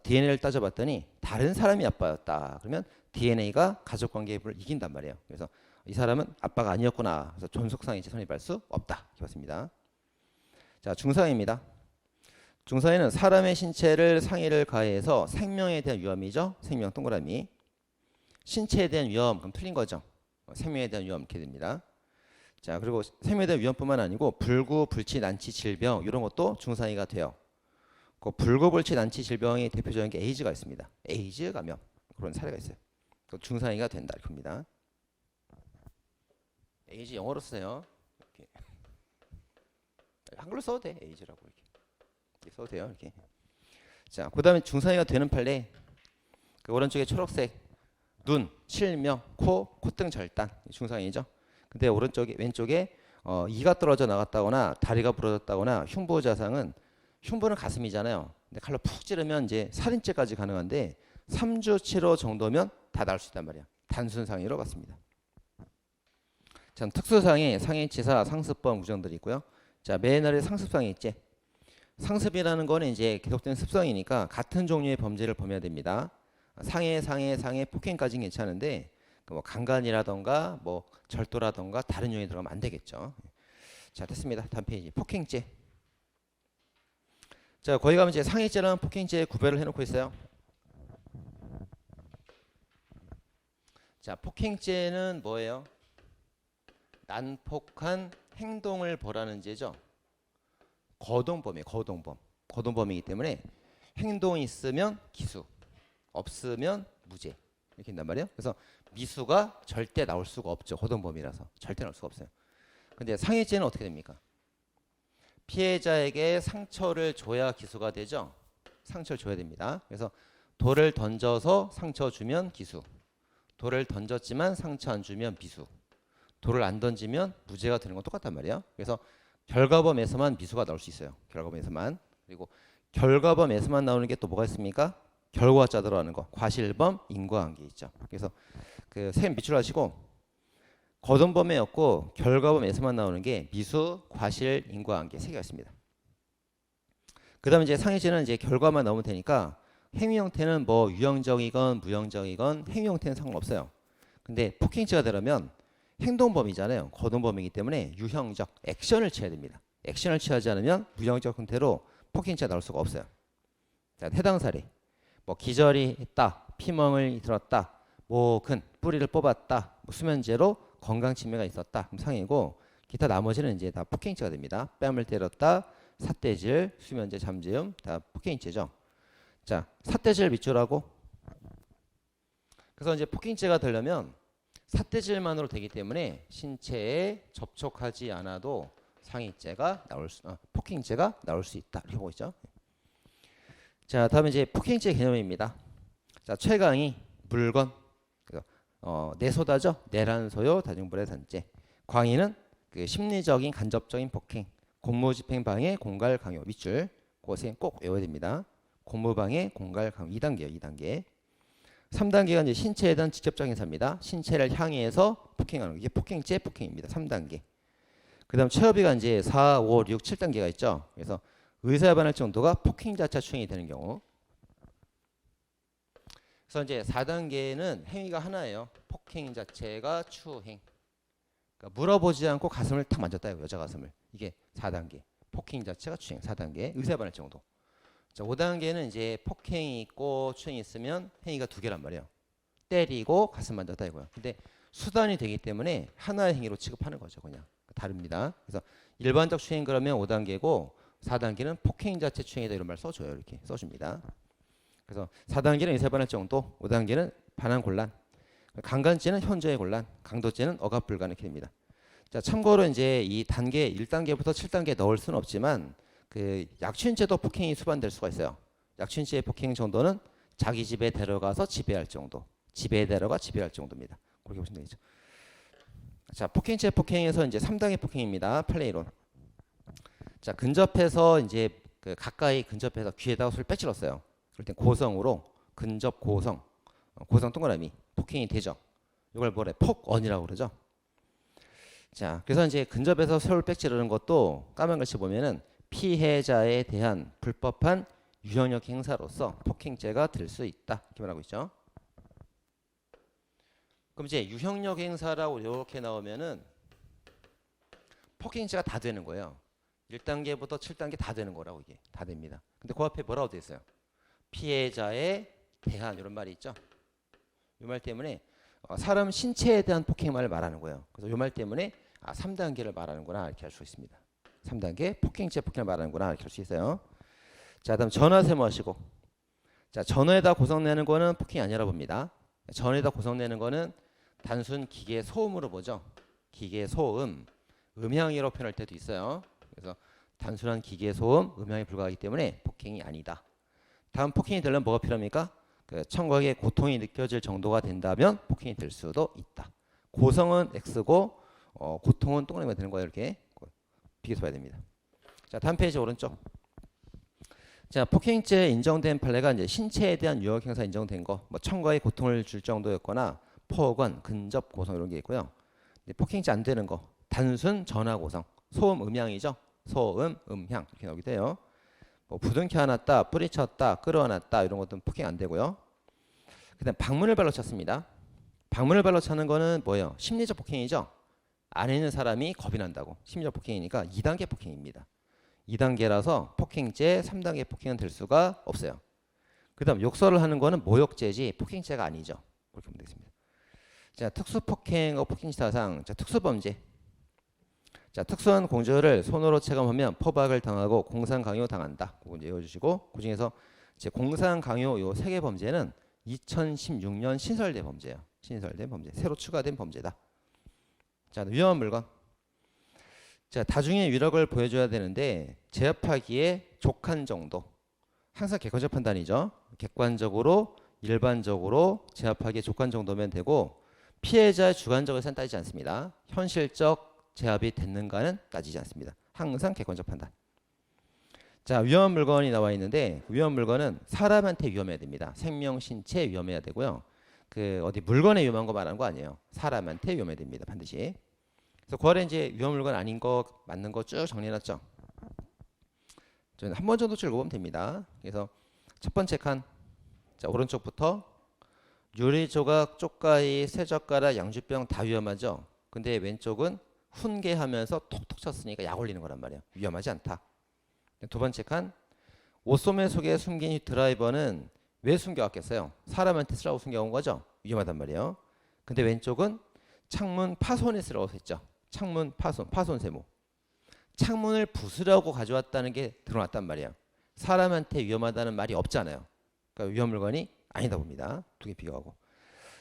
DNA를 따져봤더니 다른 사람이 아빠였다. 그러면 DNA가 가족관계를 이긴단 말이에요. 그래서 이 사람은 아빠가 아니었구나. 그래서 존속상해죄 성립할 수 없다. 이렇게 봤습니다. 자, 중상해입니다. 중상해는 사람의 신체를 상해를 가해해서 생명에 대한 위험이죠. 생명 동그라미. 신체에 대한 위험, 그럼 틀린 거죠. 생명에 대한 위험 이렇게 됩니다. 자, 그리고 생명에 대한 위험뿐만 아니고 불구, 불치, 난치, 질병 이런 것도 중상해가 돼요. 그 불구, 불치, 난치, 질병의 대표적인 게 에이즈가 있습니다. 에이즈 감염 그런 사례가 있어요. 그 중상해가 된다 이렇게 봅니다. 에이즈 영어로 써요. 이렇게. 한글로 써도 돼. 에이즈라고 이렇게 써도 돼요. 이렇게. 자, 그다음에 중상해가 되는 판례. 그 오른쪽에 초록색 눈, 실명, 코, 콧등 절단 중상해죠. 근데 오른쪽에 왼쪽에 이가 떨어져 나갔다거나 다리가 부러졌다거나 흉부 자상은 흉부는 가슴이잖아요. 근데 칼로 푹 찌르면 이제 살인죄까지 가능한데 3주 7호 정도면 다 나올 수 있단 말이야. 단순 상해로 봤습니다. 자, 특수상해, 상해치사, 상습범 구정들이 있고요. 자, 맨 아래 상습상해죄. 상습이라는 거는 이제 계속된 습성이니까 같은 종류의 범죄를 범해야 됩니다. 상해, 폭행까지는 괜찮은데 뭐 강간이라던가 뭐 절도라던가 다른 요인이 들어가면 안 되겠죠. 자, 됐습니다. 다음 페이지. 폭행죄. 자, 거기 가면 이제 상해죄랑 폭행죄 구별을 해놓고 있어요. 자, 폭행죄는 뭐예요? 난폭한 행동을 벌하는 죄죠. 거동범이에요. 거동범이기 때문에 행동이 있으면 기수, 없으면 무죄 이렇게 된단 말이에요. 그래서 미수가 절대 나올 수가 없죠. 거동범이라서 절대 나올 수가 없어요. 근데 상해죄는 어떻게 됩니까? 피해자에게 상처를 줘야 기수가 되죠. 상처를 줘야 됩니다. 그래서 돌을 던져서 상처 주면 기수, 돌을 던졌지만 상처 안 주면 미수, 돌을 안 던지면 무죄가 되는 건 똑같단 말이에요. 그래서 결과범에서만 미수가 나올 수 있어요. 결과범에서만. 그리고 결과범에서만 나오는 게 또 뭐가 있습니까? 결과자 들어가는 거. 과실범, 인과관계 있죠. 그래서 그 셈 밑줄하시고 거동범에였고 결과범에서만 나오는 게 미수, 과실, 인과관계 세 개가 있습니다. 그다음에 이제 상해죄는 이제 결과만 나오면 되니까 행위 형태는 뭐 유형적이건 무형적이건 행위 형태는 상관없어요. 근데 폭행죄가 되려면 행동범이잖아요. 거동범이기 때문에 유형적 액션을 취해야 됩니다. 액션을 취하지 않으면 무형적 형태로 폭행죄가 나올 수가 없어요. 자, 해당 사례. 뭐 기절이 했다, 피멍을 들었다, 모근 뿌리를 뽑았다, 뭐 수면제로 건강 침해가 있었다, 그럼 상해고 기타 나머지는 이제 다 폭행죄가 됩니다. 뺨을 때렸다, 삿대질, 수면제, 잠재움 다 폭행죄죠. 자, 삿대질 밑줄하고 그래서 이제 폭행죄가 되려면 삿대질만으로 되기 때문에 신체에 접촉하지 않아도 상해죄가 폭행죄가 나올 수 있다. 이렇게 보고 있죠. 자, 다음에 이제 폭행죄 개념입니다. 자, 최강이 물건, 내소다죠. 내란 소요, 다중불의 단죄. 광의는 그 심리적인 간접적인 폭행, 공무집행 방해, 공갈 강요 밑줄. 그것은 꼭 외워야 됩니다. 공무방해, 공갈 강요 2단계요. 2단계. 3단계가 이제 신체에 대한 직접적인 행사입니다. 신체를 향해서 폭행하는 거. 이게 폭행죄, 폭행입니다. 3단계. 그다음 최업이가 이제 4, 5, 6, 7단계가 있죠. 그래서 의사에 반할 정도가 폭행 자체 추행이 되는 경우. 그래서 이제 4단계는 행위가 하나예요. 폭행 자체가 추행. 그러니까 물어보지 않고 가슴을 탁 만졌다. 여자 가슴을. 이게 4단계. 폭행 자체가 추행. 4단계. 의사에 반할 정도. 자, 5단계는 이제 폭행이 있고 추행이 있으면 행위가 두 개란 말이에요. 때리고 가슴 만졌다 이거예요. 근데 수단이 되기 때문에 하나의 행위로 취급하는 거죠. 그냥. 다릅니다. 그래서 일반적 추행 그러면 5단계고 4단계는 폭행 자체 추행이다 이런 말 써줘요. 이렇게 써줍니다. 그래서 4단계는 의사에 반할 정도, 5단계는 반환 곤란, 강간죄는 현저의 곤란, 강도죄는 억압 불가 이렇게 됩니다. 자, 참고로 이제 이 단계 1단계부터 7단계 넣을 수는 없지만 그 약취인죄도 폭행이 수반될 수가 있어요. 약취인죄의 폭행 정도는 자기 집에 데려가서 지배할 정도, 집에 데려가 지배할 정도입니다. 그렇게 보시면 되겠죠. 자, 폭행죄 폭행에서 이제 3단계 폭행입니다. 판례이론. 자, 근접해서 이제 그 가까이 근접해서 귀에다가 소리를 빼찔렀어요. 그럴 땐 고성으로 근접 고성, 고성 동그라미 폭행이 되죠. 이걸 뭐래? 폭언이라고 그러죠. 자, 그래서 이제 근접해서 소리를 빼찌르는 것도 까만글씨 보면은 피해자에 대한 불법한 유형력 행사로서 폭행죄가 될 수 있다. 이렇게 말하고 있죠. 그럼 이제 유형력 행사라고 이렇게 나오면은 폭행죄가 다 되는 거예요. 1단계부터 7단계 다 되는 거라고 이게 다 됩니다. 근데 그 앞에 뭐라고 돼 있어요? 피해자에 대한 이런 말이 있죠. 이 말 때문에 사람 신체에 대한 폭행만을 말하는 거예요. 그래서 이 말 때문에 3단계를 말하는구나 이렇게 할 수 있습니다. 3단계 폭행죄 폭행을 말하는구나 이렇게 할 수 있어요. 자, 다음 전화세모 하시고. 자, 전화에다 고성내는 거는 폭행이 아니라 봅니다. 전화에다 고성내는 거는 단순 기계 소음으로 보죠. 기계 소음, 음향이라고 표현할 때도 있어요. 그래서 단순한 기계 소음, 음향에 불과하기 때문에 폭행이 아니다. 다음 폭행이 되려면 뭐가 필요합니까? 그 청각의 고통이 느껴질 정도가 된다면 폭행이 될 수도 있다. 고성은 X고 고통은 동그라미가 되는 거예요. 이렇게 비교해서 봐야 됩니다. 자, 다음 페이지 오른쪽. 자, 폭행죄 인정된 판례가 이제 신체에 대한 유혹 행사 인정된 거, 뭐 청각의 고통을 줄 정도였거나 포건, 근접 고성 이런 게 있고요. 폭행죄 안 되는 거, 단순 전화 고성, 소음 음향이죠. 소음 음향 이렇게 나오게 돼요. 뭐 부둥켜 안았다, 뿌리쳤다, 끌어안았다 이런 것들은 폭행 안 되고요. 그다음 방문을 발로 찼습니다. 방문을 발로 차는 거는 뭐예요? 심리적 폭행이죠. 안에 있는 사람이 겁이 난다고. 심리적 폭행이니까 2단계 폭행입니다. 2단계라서 폭행죄 3단계 폭행은 될 수가 없어요. 그다음 욕설을 하는 거는 모욕죄지 폭행죄가 아니죠. 그렇게 보면 되겠습니다. 자, 특수폭행과 폭행사상, 자, 특수범죄. 자, 특수한 공조를 손으로 체감하면 포박을 당하고 공상강요 당한다. 그거 이제 외워주시고, 그 중에서 이제 공상강요 요 3개 범죄는 2016년 신설된 범죄예요. 신설된 범죄, 새로 추가된 범죄다. 자, 위험한 물건. 자, 다중의 위력을 보여줘야 되는데 제압하기에 족한 정도. 항상 객관적 판단이죠. 객관적으로, 일반적으로 제압하기에 족한 정도면 되고 피해자의 주관적 의사는 따지지 않습니다. 현실적 제압이 됐는가는 따지지 않습니다. 항상 객관적 판단. 자, 위험한 물건이 나와 있는데 위험한 물건은 사람한테 위험해야 됩니다. 생명, 신체 위험해야 되고요. 그 어디 물건에 위험한 거 말하는 거 아니에요. 사람한테 위험해야 됩니다. 반드시. 그래서 9월에 이제 위험 물건 아닌 거 맞는 거 쭉 정리해놨죠. 저는 한 번 정도 읽어보면 됩니다. 그래서 첫 번째 칸, 자 오른쪽부터 유리 조각, 쪽가위, 쇠젓가락, 양주병 다 위험하죠. 근데 왼쪽은 훈계하면서 톡톡 쳤으니까 약 올리는 거란 말이에요. 위험하지 않다. 두 번째 칸, 옷소매 속에 숨긴 드라이버는 왜 숨겨왔겠어요? 사람한테 쓰라고 숨겨온 거죠. 위험하단 말이에요. 근데 왼쪽은 창문 파손에 쓰라고 했죠. 창문 파손, 파손 세모. 창문을 부수려고 가져왔다는 게 드러났단 말이에요. 사람한테 위험하다는 말이 없잖아요. 그러니까 위험 물건이 아니다 봅니다. 두 개 비교하고.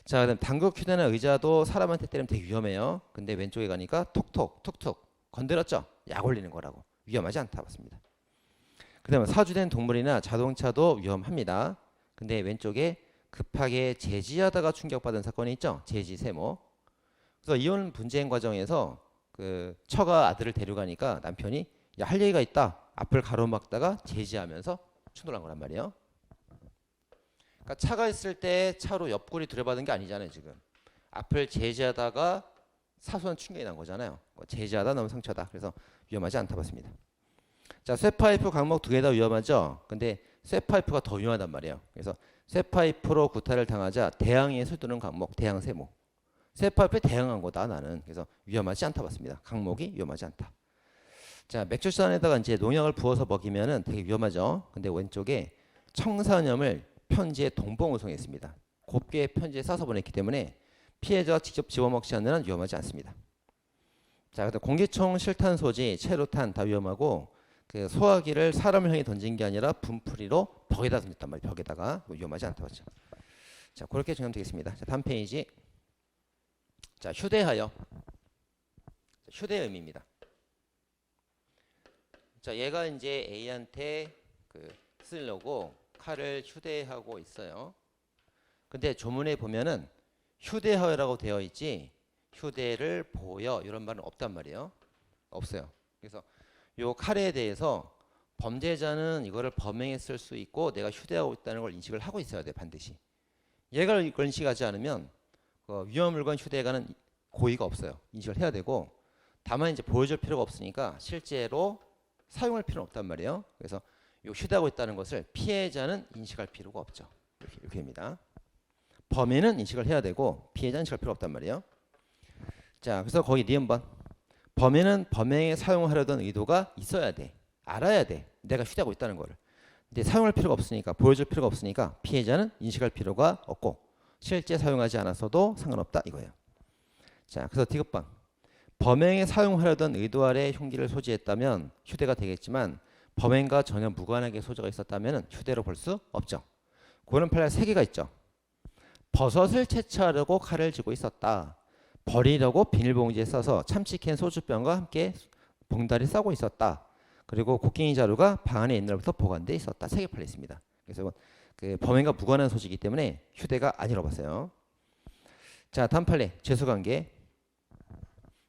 자, 그다음 당구 휴대나 의자도 사람한테 때리면 되게 위험해요. 근데 왼쪽에 가니까 톡톡 툭툭 건드렸죠. 약 올리는 거라고. 위험하지 않다 봤습니다. 그다음에 사주된 동물이나 자동차도 위험합니다. 근데 왼쪽에 급하게 제지하다가 충격받은 사건이 있죠. 제지 세모. 그래서 이혼 분쟁 과정에서 그 처가 아들을 데려가니까 남편이 야, 할 얘기가 있다. 앞을 가로막다가 제지하면서 충돌한 거란 말이에요. 그러니까 차가 있을 때 차로 옆구리 들여받은 게 아니잖아요. 지금 앞을 제지하다가 사소한 충격이 난 거잖아요. 제지하다 너무 상처다. 그래서 위험하지 않다 봤습니다. 자, 쇠파이프 강목 두 개 다 위험하죠. 근데 쇠파이프가 더 위험하단 말이에요. 그래서 쇠파이프로 구타를 당하자 대항에 서두르는 강목, 대항세모. 쇠파이프에 대항한 거다 나는. 그래서 위험하지 않다 봤습니다. 강목이 위험하지 않다. 자, 맥주잔에다가 이제 농약을 부어서 먹이면은 되게 위험하죠. 근데 왼쪽에 청산염을 편지에 동봉우송했습니다. 곱게 편지에 싸서 보냈기 때문에 피해자가 직접 집어먹지 않는 한 위험하지 않습니다. 자, 그다음 공기총, 실탄 소지, 체류탄 다 위험하고 그 소화기를 사람을 향해 던진 게 아니라 분풀이로 벽에다 던졌단 말이에요. 벽에다가 위험하지 않다 봤죠. 자, 그렇게 정리하면 되겠습니다. 자, 다음 페이지. 자, 휴대하여. 휴대의 의미입니다. 자, 얘가 이제 A한테 그 쓰려고 칼을 휴대하고 있어요. 근데 조문에 보면은 휴대하여라고 되어 있지 휴대를 보여 이런 말은 없단 말이에요. 없어요. 그래서 요 칼에 대해서 범죄자는 이거를 범행에 쓸 수 있고 내가 휴대하고 있다는 걸 인식을 하고 있어야 돼 반드시. 얘가 이걸 인식하지 않으면 위험 물건 휴대가는 고의가 없어요. 인식을 해야 되고 다만 이제 보여줄 필요가 없으니까 실제로 사용할 필요는 없단 말이에요. 그래서 요 휴대하고 있다는 것을 피해자는 인식할 필요가 없죠. 이렇게 됩니다. 범인은 인식을 해야 되고 피해자는 인식할 필요 없단 말이에요. 자, 그래서 거기 니은번 범인은 범행에 사용하려던 의도가 있어야 돼. 알아야 돼. 내가 휴대하고 있다는 거를. 근데 사용할 필요가 없으니까, 보여줄 필요가 없으니까 피해자는 인식할 필요가 없고 실제 사용하지 않았어도 상관없다 이거예요. 자, 그래서 디귿번 범행에 사용하려던 의도 아래 흉기를 소지했다면 휴대가 되겠지만 범행과 전혀 무관하게 소지가 있었다면 휴대로 볼 수 없죠. 고는 판례 3개가 있죠. 버섯을 채취하려고 칼을 쥐고 있었다. 버리려고 비닐봉지에 싸서 참치캔 소주병과 함께 봉다리 싸고 있었다. 그리고 곡괭이 자루가 방 안에 옛날부터 보관돼 있었다. 3개 판례 있습니다. 그래서 그 범행과 무관한 소지이기 때문에 휴대가 아니라고 봤어요. 자, 다음 판례 죄수관계.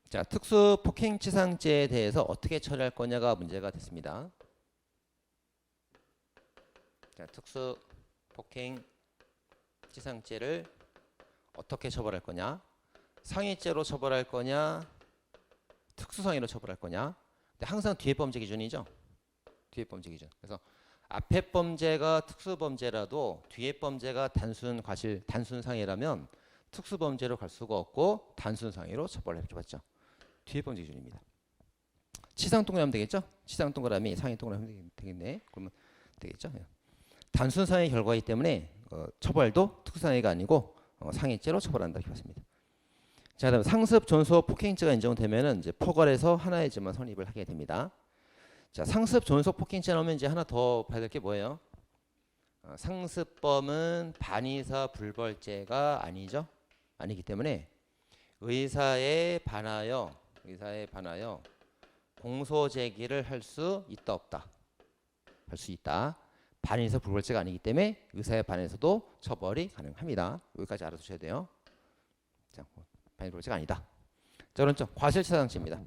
자, 특수 폭행치상죄에 대해서 어떻게 처리할 거냐가 문제가 됐습니다. 자, 특수 폭행치상죄를 어떻게 처벌할 거냐? 상해죄로 처벌할 거냐? 특수상해로 처벌할 거냐? 근데 항상 뒤에 범죄 기준이죠. 뒤에 범죄 기준. 그래서 앞에 범죄가 특수범죄라도 뒤에 범죄가 단순 과실, 단순 상해라면 특수범죄로 갈 수가 없고 단순 상해로 처벌을 이렇게 받죠. 뒤에 범죄 기준입니다. 치상 동그라미 하면 되겠죠? 치상 동그라미, 상해 동그라미 하면 되겠네. 그러면 되겠죠? 단순 상해 결과이기 때문에 처벌도 특수상해가 아니고 상해죄로 처벌한다 이렇게 봤습니다. 자, 그다음 상습, 존속, 폭행죄가 인정되면은 이제 포괄해서 하나의 죄만 성립을 하게 됩니다. 자, 상습, 존속, 폭행죄 나오면 이제 하나 더 봐야 될 게 뭐예요? 상습범은 반의사 불벌죄가 아니죠. 아니기 때문에 의사에 반하여 공소 제기를 할 수 있다 없다. 할 수 있다. 반의사 불벌죄가 아니기 때문에 의사에 반해서도 처벌이 가능합니다. 여기까지 알아두셔야 돼요. 자, 반의 불벌죄가 아니다. 자, 오른쪽 과실치상죄입니다.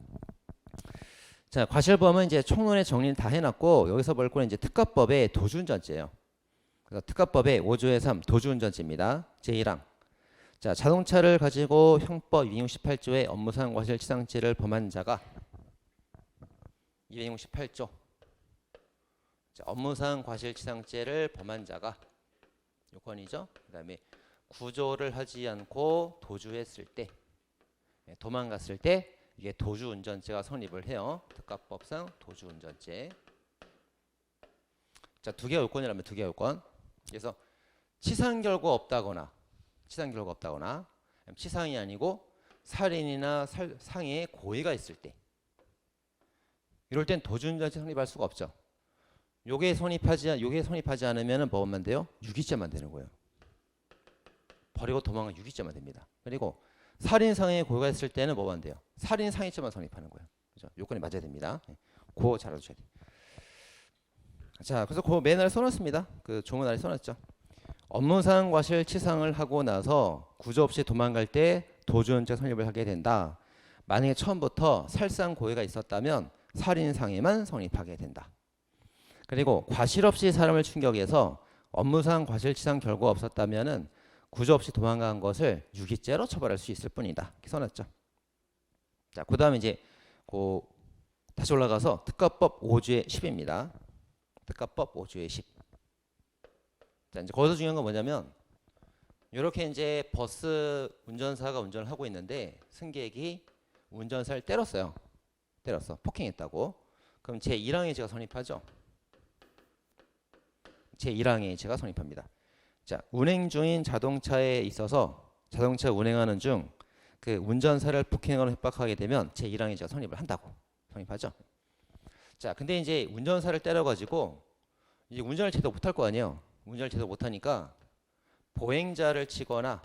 자, 과실범은 이제 총론의 정리를 다 해놨고 여기서 볼 거는 이제 특가법의 도주운전죄예요. 그래서 특가법의 5조의 3 도주운전죄입니다. 제1항. 자, 자동차를 가지고 형법 268조의 업무상 과실치상죄를 범한 자가 268조 자, 업무상 과실치상죄를 범한 자가 요건이죠. 그 다음에 구조를 하지 않고 도주했을 때 도망갔을 때 이게 도주운전죄가 성립을 해요. 특가법상 도주운전죄. 자, 2개가 요건이라면 2개가 요건. 그래서 치상 결과 없다거나 치상이 아니고 살인이나 상해의 고의가 있을 때 이럴 땐 도주운전죄 성립할 수가 없죠. 요게 성립하지 않으면 뭐 하면 돼요? 유기죄만 되는 거예요. 버리고 도망간 유기죄만 됩니다. 그리고 살인 상해의 고의가 있을 때는 뭐 하면 돼요? 살인 상해죄만 성립하는 거예요. 그죠? 요건이 맞아야 됩니다. 그거 잘 알아두셔야 돼요. 자, 그래서 그 맨 아래 써놨습니다. 그 조문 아래 써놨죠. 업무상 과실치상을 하고 나서 구조 없이 도망갈 때 도주운전죄 성립을 하게 된다. 만약에 처음부터 살상 고의가 있었다면 살인상해만 성립하게 된다. 그리고 과실 없이 사람을 충격해서 업무상 과실치상 결과 없었다면은 구조 없이 도망간 것을 유기죄로 처벌할 수 있을 뿐이다. 이렇게 써놨죠. 자, 그다음에 이제 다시 올라가서 특가법 5조의 10입니다. 특가법 5조의 10. 자, 이제 거기서 중요한 건 뭐냐면 이렇게 이제 버스 운전사가 운전을 하고 있는데 승객이 운전사를 때렸어요. 폭행했다고. 그럼 제1항의 죄가 성립하죠. 제1항의 죄가 성립합니다. 자, 운행 중인 자동차에 있어서 자동차 운행하는 중 그 운전사를 폭행하거나 협박하게 되면 제1항의 죄가 성립하죠. 자, 근데 이제 운전사를 때려가지고 이제 운전을 제대로 못할 거 아니에요. 운전을 제대로 못하니까 보행자를 치거나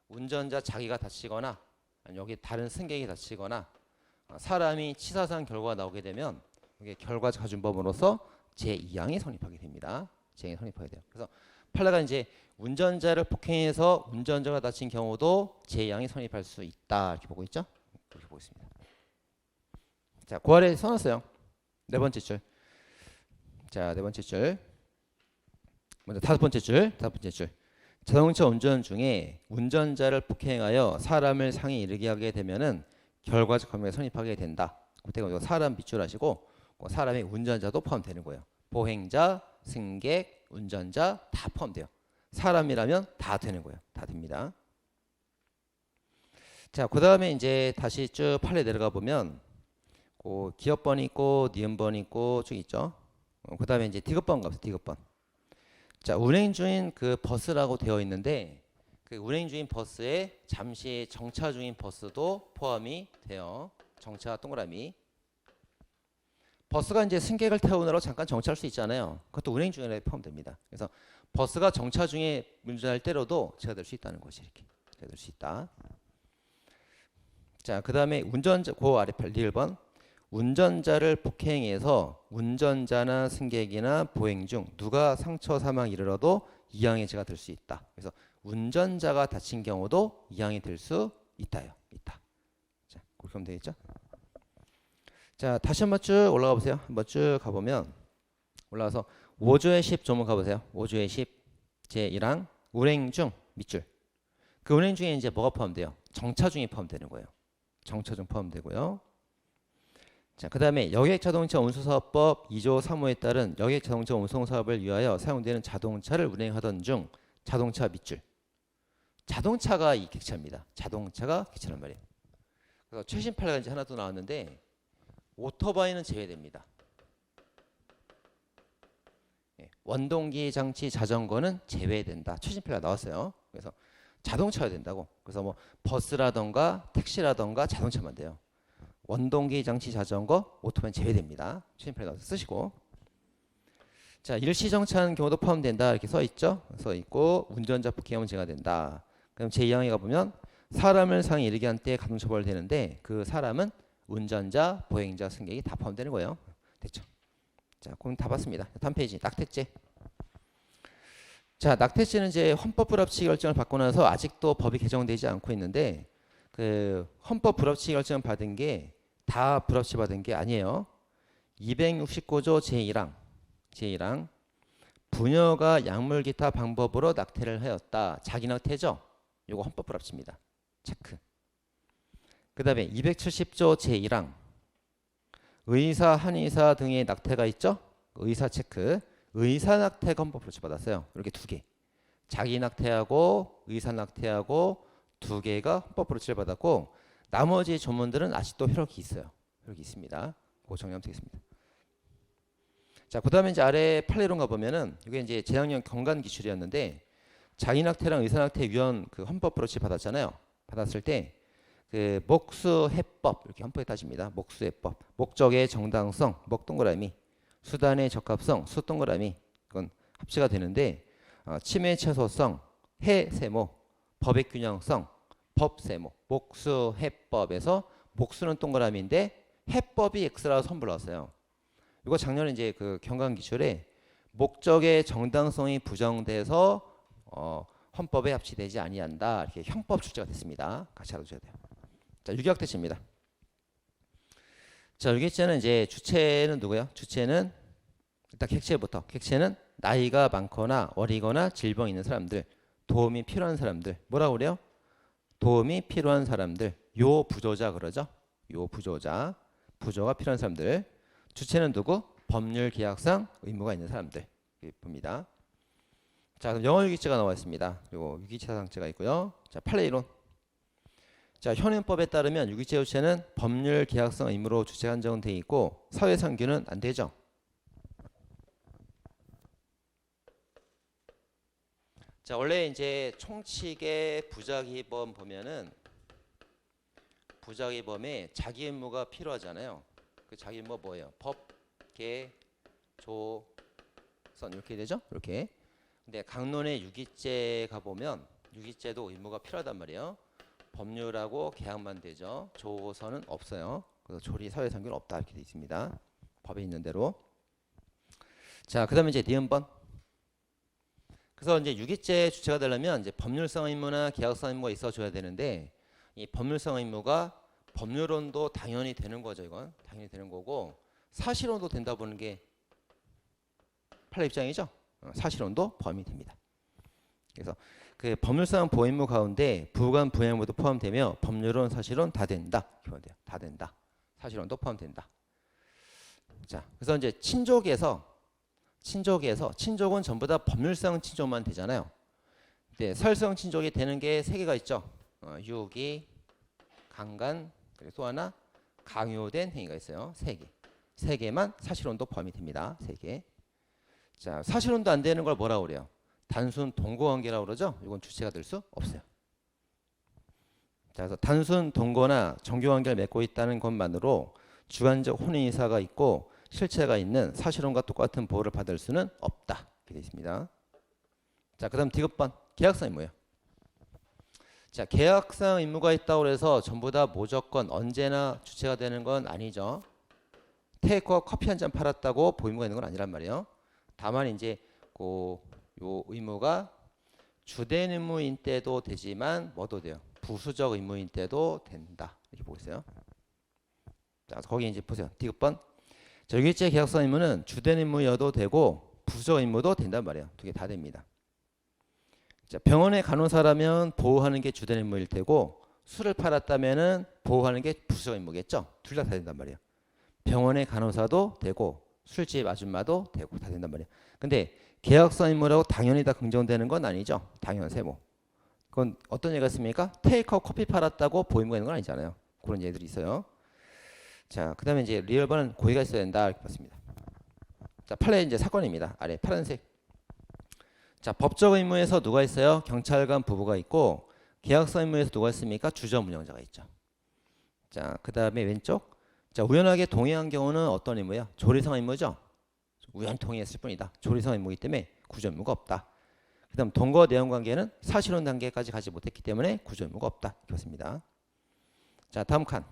운전자 자기가 다치거나 여기 다른 승객이 다치거나 사람이 치사상 결과가 나오게 되면 이게 결과적 가중법으로서 제2항이 성립하게 됩니다. 제2항이 성립하게 돼요. 그래서 판례가 이제 운전자를 폭행해서 운전자가 다친 경우도 제2항이 성립할 수 있다 이렇게 보고 있죠. 이렇게 보고 있습니다. 자, 그 아래 써놨어요. 네 번째 줄. 자, 네 번째 줄. 먼저 다섯 번째 줄. 자동차 운전 중에 운전자를 폭행하여 사람을 상해 이르게 하게 되면은 결과적 범죄가 성립하게 된다. 그때가 사람 밑줄하시고 사람의 운전자도 포함되는 거예요. 보행자, 승객, 운전자 다 포함돼요. 사람이라면 다 되는 거예요. 다 됩니다. 자, 그 다음에 이제 다시 쭉 판례 내려가 보면 그 기업번 있고 니은번 있고 쭉 있죠. 그 다음에 이제 디귿번 갑시다. 디귿번. 자, 운행 중인 그 버스라고 되어 있는데 그 운행 중인 버스에 잠시 정차 중인 버스도 포함이 돼요. 정차 동그라미. 버스가 이제 승객을 태우느라고 잠깐 정차할 수 있잖아요. 그것도 운행 중에 포함됩니다. 그래서 버스가 정차 중에 운전할 때로도 제가 될 수 있다는 것이 이렇게 제가 될 수 있다. 자, 그 다음에 운전자, 그 아래 1번. 운전자를 폭행해서 운전자나 승객이나 보행 중 누가 상처 사망 이르러도 이항의 죄가 될 수 있다. 그래서 운전자가 다친 경우도 이항이 될 수 있다요. 있다. 자, 그렇게 하면 되겠죠? 자, 다시 한번 쭉 올라가 보세요. 한번 쭉 가보면 올라가서 5조의 10 조문 가보세요. 5조의 10 제1항 운행 중 밑줄. 그 운행 중에 이제 뭐가 포함돼요? 정차 중에 포함되는 거예요. 정차 중 포함되고요. 자, 그 다음에 여객자동차 운수사업법 2조 3호에 따른 여객자동차 운송사업을 위하여 사용되는 자동차를 운행하던 중 자동차 밑줄. 자동차가 이 객차입니다. 자동차가 객차란 말이에요. 그래서 최신 판례가 이제 하나 더 나왔는데 오토바이는 제외됩니다. 원동기 장치 자전거는 제외된다. 최신 판례가 나왔어요. 그래서 자동차가 된다고. 그래서 뭐 버스라던가 택시라던가 자동차만 돼요. 원동기 장치 자전거 오토바이는 제외됩니다. 최신 판례 나와서 쓰시고. 자, 일시정차하는 경우도 포함된다. 이렇게 써 있죠. 써 있고 운전자 폭행하면 죄가 된다. 그럼 제2항에 가보면 사람을 상해 이르게 한 때 가중처벌되는데 그 사람은 운전자, 보행자, 승객이 다 포함되는 거예요. 됐죠? 자, 그럼 다 봤습니다. 다음 페이지 낙태죄. 자, 낙태죄는 이제 헌법 불합치 결정을 받고 나서 아직도 법이 개정되지 않고 있는데 그 헌법 불합치 결정 받은 게 다 불합치 받은 게 아니에요. 269조 제1항 부녀가 약물 기타 방법으로 낙태를 하였다. 자기 낙태죠? 요거 헌법 불합치입니다. 체크. 그 다음에 270조 제1항 의사, 한의사 등의 낙태가 있죠? 의사 체크. 의사 낙태가 헌법 불합치 받았어요. 이렇게 두 개. 자기 낙태하고 의사 낙태하고 두 개가 헌법 불합치를 받았고 나머지 조문들은 아직도 효력이 있어요. 효력이 있습니다. 그거 정리하면 되겠습니다. 자, 그 다음에 이제 아래 판례론 가보면은 이게 이제 재작년 경관 기출이었는데 자기 낙태랑 의사 낙태 위헌 그 헌법 불합치 받았잖아요. 받았을 때 그 목수해법 이렇게 헌법에 따집니다. 목수해법. 목적의 정당성 목 동그라미 수단의 적합성 수 동그라미 그건 합치가 되는데 침해 최소성 해 세모 법의 균형성 법 세모 목수해법에서 목수는 동그라미인데 해법이 X라고 선불렀어요. 이거 작년에 이제 그 경관 기출에 목적의 정당성이 부정돼서 헌법에 합치되지 아니한다 이렇게 형법 출제가 됐습니다. 같이 알아두셔야 돼요. 자, 유기학대죄입니다. 자, 유기죄는 이제 주체는 누구예요? 주체는 일단 객체부터. 객체는 나이가 많거나 어리거나 질병이 있는 사람들, 도움이 필요한 사람들. 뭐라고 그래요? 도움이 필요한 사람들. 요 부조자 그러죠? 요 부조자. 부조가 필요한 사람들. 주체는 누구? 법률 계약상 의무가 있는 사람들. 봅니다. 자, 그럼 영어 유기죄가 나와 있습니다. 요 유기죄 상태가 있고요. 자, 판례 이론. 자, 현행법에 따르면 유기죄 주체는 법률 계약성 의무로 주체 한정은 돼 있고 사회상규는 안 되죠. 자, 원래 이제 총칙의 부작위범 보면은 부작위범에 자기 의무가 필요하잖아요. 그 자기 의무가 뭐예요? 법, 계, 조, 선 이렇게 되죠? 이렇게. 근데 강론의 유기죄 가보면 유기죄도 의무가 필요하단 말이에요. 법률하고 계약만 되죠. 조선은 없어요. 그래서 조리 사회상규는 없다 이렇게 되어 있습니다. 법에 있는 대로. 자, 그다음에 이제 니은번. 그래서 이제 유기죄 주체가 되려면 이제 법률상 의무나 계약상 의무가 있어줘야 되는데 이 법률상 의무가 법률론도 당연히 되는 거죠. 이건 당연히 되는 거고 사실론도 된다 보는 게 판례 입장이죠. 사실론도 포함이 됩니다. 그래서 그 법률상 보행무 가운데 부관 부행무도 포함되며 법률론 사실론 다 된다. 이렇게 돼요. 다 된다. 사실론도 포함된다. 자, 그래서 이제 친족은 전부 다 법률상 친족만 되잖아요. 네, 설성친족이 되는 게 세 개가 있죠. 유기, 강간, 그리고 또 하나 강요된 행위가 있어요. 세 개. 세 개만 사실혼도 포함이 됩니다. 세 개. 자, 사실혼도 안 되는 걸 뭐라고 그래요? 단순 동거관계라고 그러죠. 이건 주체가 될 수 없어요. 자, 그래서 단순 동거나 정교관계를 맺고 있다는 것만으로 주관적 혼인이사가 있고 실체가 있는 사실혼과 똑같은 보호를 받을 수는 없다. 이렇게 되어 있습니다. 자, 그다음 디귿번 계약상 의무예요. 자, 계약상 의무가 있다고 해서 전부 다 무조건 언제나 주체가 되는 건 아니죠. 테이크와 커피 한 잔 팔았다고 보유무가 있는 건 아니란 말이에요. 다만 이제 요 의무가 주된 의무인 때도 되지만 뭐도 돼요? 부수적 의무인 때도 된다. 이렇게 보고 있어요. 자, 거기 이제 보세요. 디귿번. 자, 유기죄 계약상 의무는 주된 의무여도 되고 부수적 의무도 된단 말이에요. 두 개 다 됩니다. 자, 병원의 간호사라면 보호하는 게 주된 의무일 테고 술을 팔았다면은 보호하는 게 부수적 의무겠죠. 둘 다 된단 말이에요. 병원의 간호사도 되고 술집 아줌마도 되고 다 된단 말이에요. 근데 계약상 의무라고 당연히 다 긍정되는 건 아니죠. 당연 세모. 그건 어떤 예가 있습니까? 테이크아웃 커피 팔았다고 보유무가 있는 건 아니잖아요. 그런 예들이 있어요. 자, 그다음에 이제 리얼반은 고의가 있어야 된다 이렇게 봤습니다. 자, 판례 이제 사건입니다. 아래 파란색. 자, 법적 의무에서 누가 있어요? 경찰관 부부가 있고 계약상 의무에서 누가 있습니까? 주점 운영자가 있죠. 자, 그다음에 왼쪽. 자, 우연하게 동의한 경우는 어떤 의무야? 조리성 의무죠. 우연히 동의했을 뿐이다. 조리성 의무이기 때문에 구조 의무가 없다. 그다음 동거 내용 관계는 사실혼 단계까지 가지 못했기 때문에 구조 의무가 없다. 이렇습니다. 자, 다음 칸.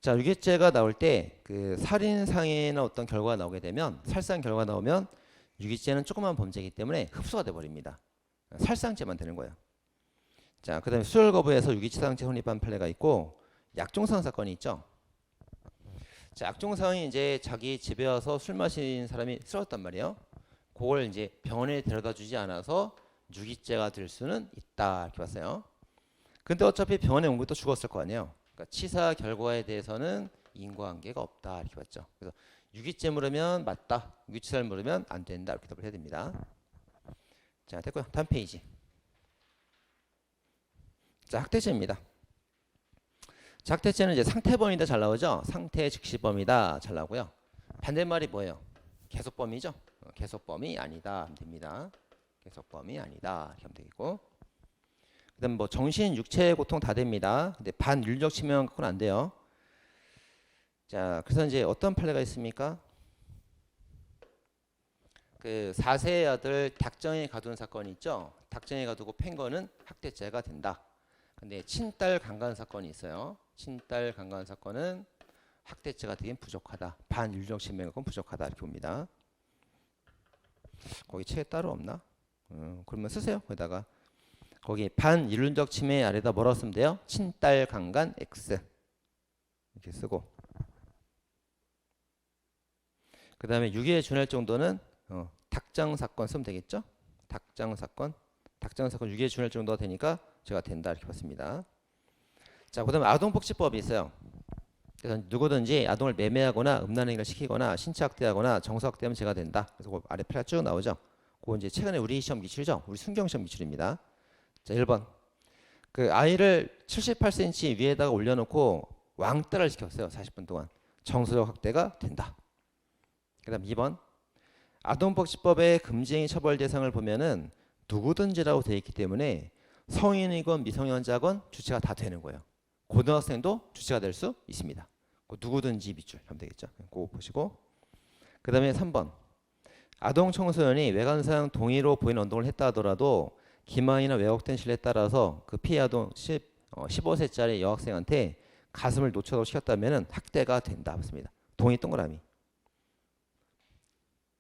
자, 유기죄가 나올 때 그 살인 상해나 어떤 결과가 나오게 되면 살상 결과가 나오면 유기죄는 조그만 범죄이기 때문에 흡수가 돼 버립니다. 살상죄만 되는 거예요. 자, 그다음에 수혈 거부에서 유기치상죄 혼입한 판례가 있고 약종상 사건이 있죠. 자, 약종상이 이제 자기 집에 와서 술 마신 사람이 쓰러졌단 말이에요. 그걸 이제 병원에 데려다 주지 않아서 유기죄가 될 수는 있다 이렇게 봤어요. 근데 어차피 병원에 온 것도 죽었을 거 아니에요. 그러니까 치사 결과에 대해서는 인과관계가 없다 이렇게 봤죠. 그래서 유기죄 물으면 맞다, 유기치사를 물으면 안 된다 이렇게 답을 해야 됩니다. 자, 됐고요. 다음 페이지. 자, 학대죄입니다. 자, 학대죄는 이제 상태범이다 잘 나오죠. 상태 즉시범이다 잘 나오고요. 반대말이 뭐예요? 계속범이죠. 계속범이 아니다 하면 됩니다. 계속범이 아니다 이렇게 하면 되겠고. 그다음 뭐 정신, 육체 고통 다 됩니다. 근데 반윤리적 치명 그건 안 돼요. 자, 그래서 이제 어떤 판례가 있습니까? 그 4세 아들 닭정이 가둔 사건이 있죠. 닭정이 가두고 팬 거는 학대죄가 된다. 근데 친딸 강간 사건이 있어요. 친딸 강간 사건은 학대죄가 되긴 부족하다. 반윤리적 치명은 부족하다 이렇게 봅니다. 거기 책에 따로 없나? 그러면 쓰세요. 거기다가 거기 반윤리적 침해 아래다 뭐라고 쓰면 돼요? 친딸 강간 X 이렇게 쓰고 그 다음에 유기에 준할 정도는 닭장 사건 쓰면 되겠죠? 닭장 사건 유기에 준할 정도가 되니까 제가 된다 이렇게 봤습니다. 자, 그다음에 아동복지법이 있어요. 그래서 누구든지 아동을 매매하거나 음란행위를 시키거나 신체학대하거나 정서학대하면 죄가 된다. 그래서 그 아래 표가 쭉 나오죠. 그거 이제 최근에 우리 시험 기출이죠. 우리 순경 시험 기출입니다. 자, 1번. 그 아이를 78cm 위에다가 올려놓고 왕따를 시켰어요. 40분 동안. 정서적 학대가 된다. 그다음 2번. 아동복지법의 금지행위 처벌 대상을 보면은 누구든지라고 되어 있기 때문에 성인이건 미성년자건 주체가 다 되는 거예요. 고등학생도 주체가 될 수 있습니다. 누구든지 밑줄 하면 되겠죠. 그거 보시고 그 다음에 3번 아동 청소년이 외관상 동의로 보이는 운동을 했다 하더라도 기망이나 왜곡된 신뢰에 따라서 그 피해 아동 15세짜리 여학생한테 가슴을 노출하고 시켰다면 학대가 된다. 맞습니다. 동의 동그라미.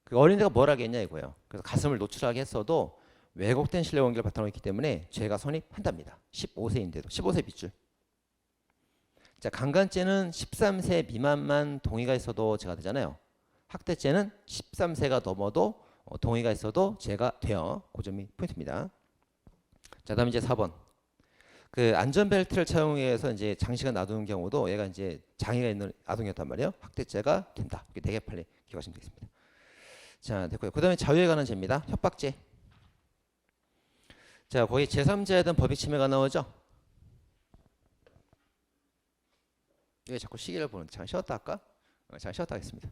그 어린이가 뭘 하겠냐 이거예요. 그래서 가슴을 노출하게 했어도 왜곡된 신뢰 관계를 바탕으로 있기 때문에 죄가 성립한답니다. 15세인데도 15세 밑줄. 자, 강간죄는 13세 미만만 동의가 있어도 죄가 되잖아요. 학대죄는 13세가 넘어도 동의가 있어도 죄가 돼요. 그 점이 포인트입니다. 자, 다음 이제 4번. 그 안전벨트를 착용해서 이제 장시간 놔두는 경우도 얘가 이제 장애가 있는 아동이었단 말이에요. 학대죄가 된다. 이렇게 4개 판례 기억하시면 되겠습니다. 자, 됐고요. 그 다음에 자유에 관한 죄입니다. 협박죄. 자, 거기 제3자에 대한 법익 침해가 나오죠. 왜 자꾸 시계를 보는? 잠깐 쉬었다 할까? 잠깐 쉬었다 하겠습니다.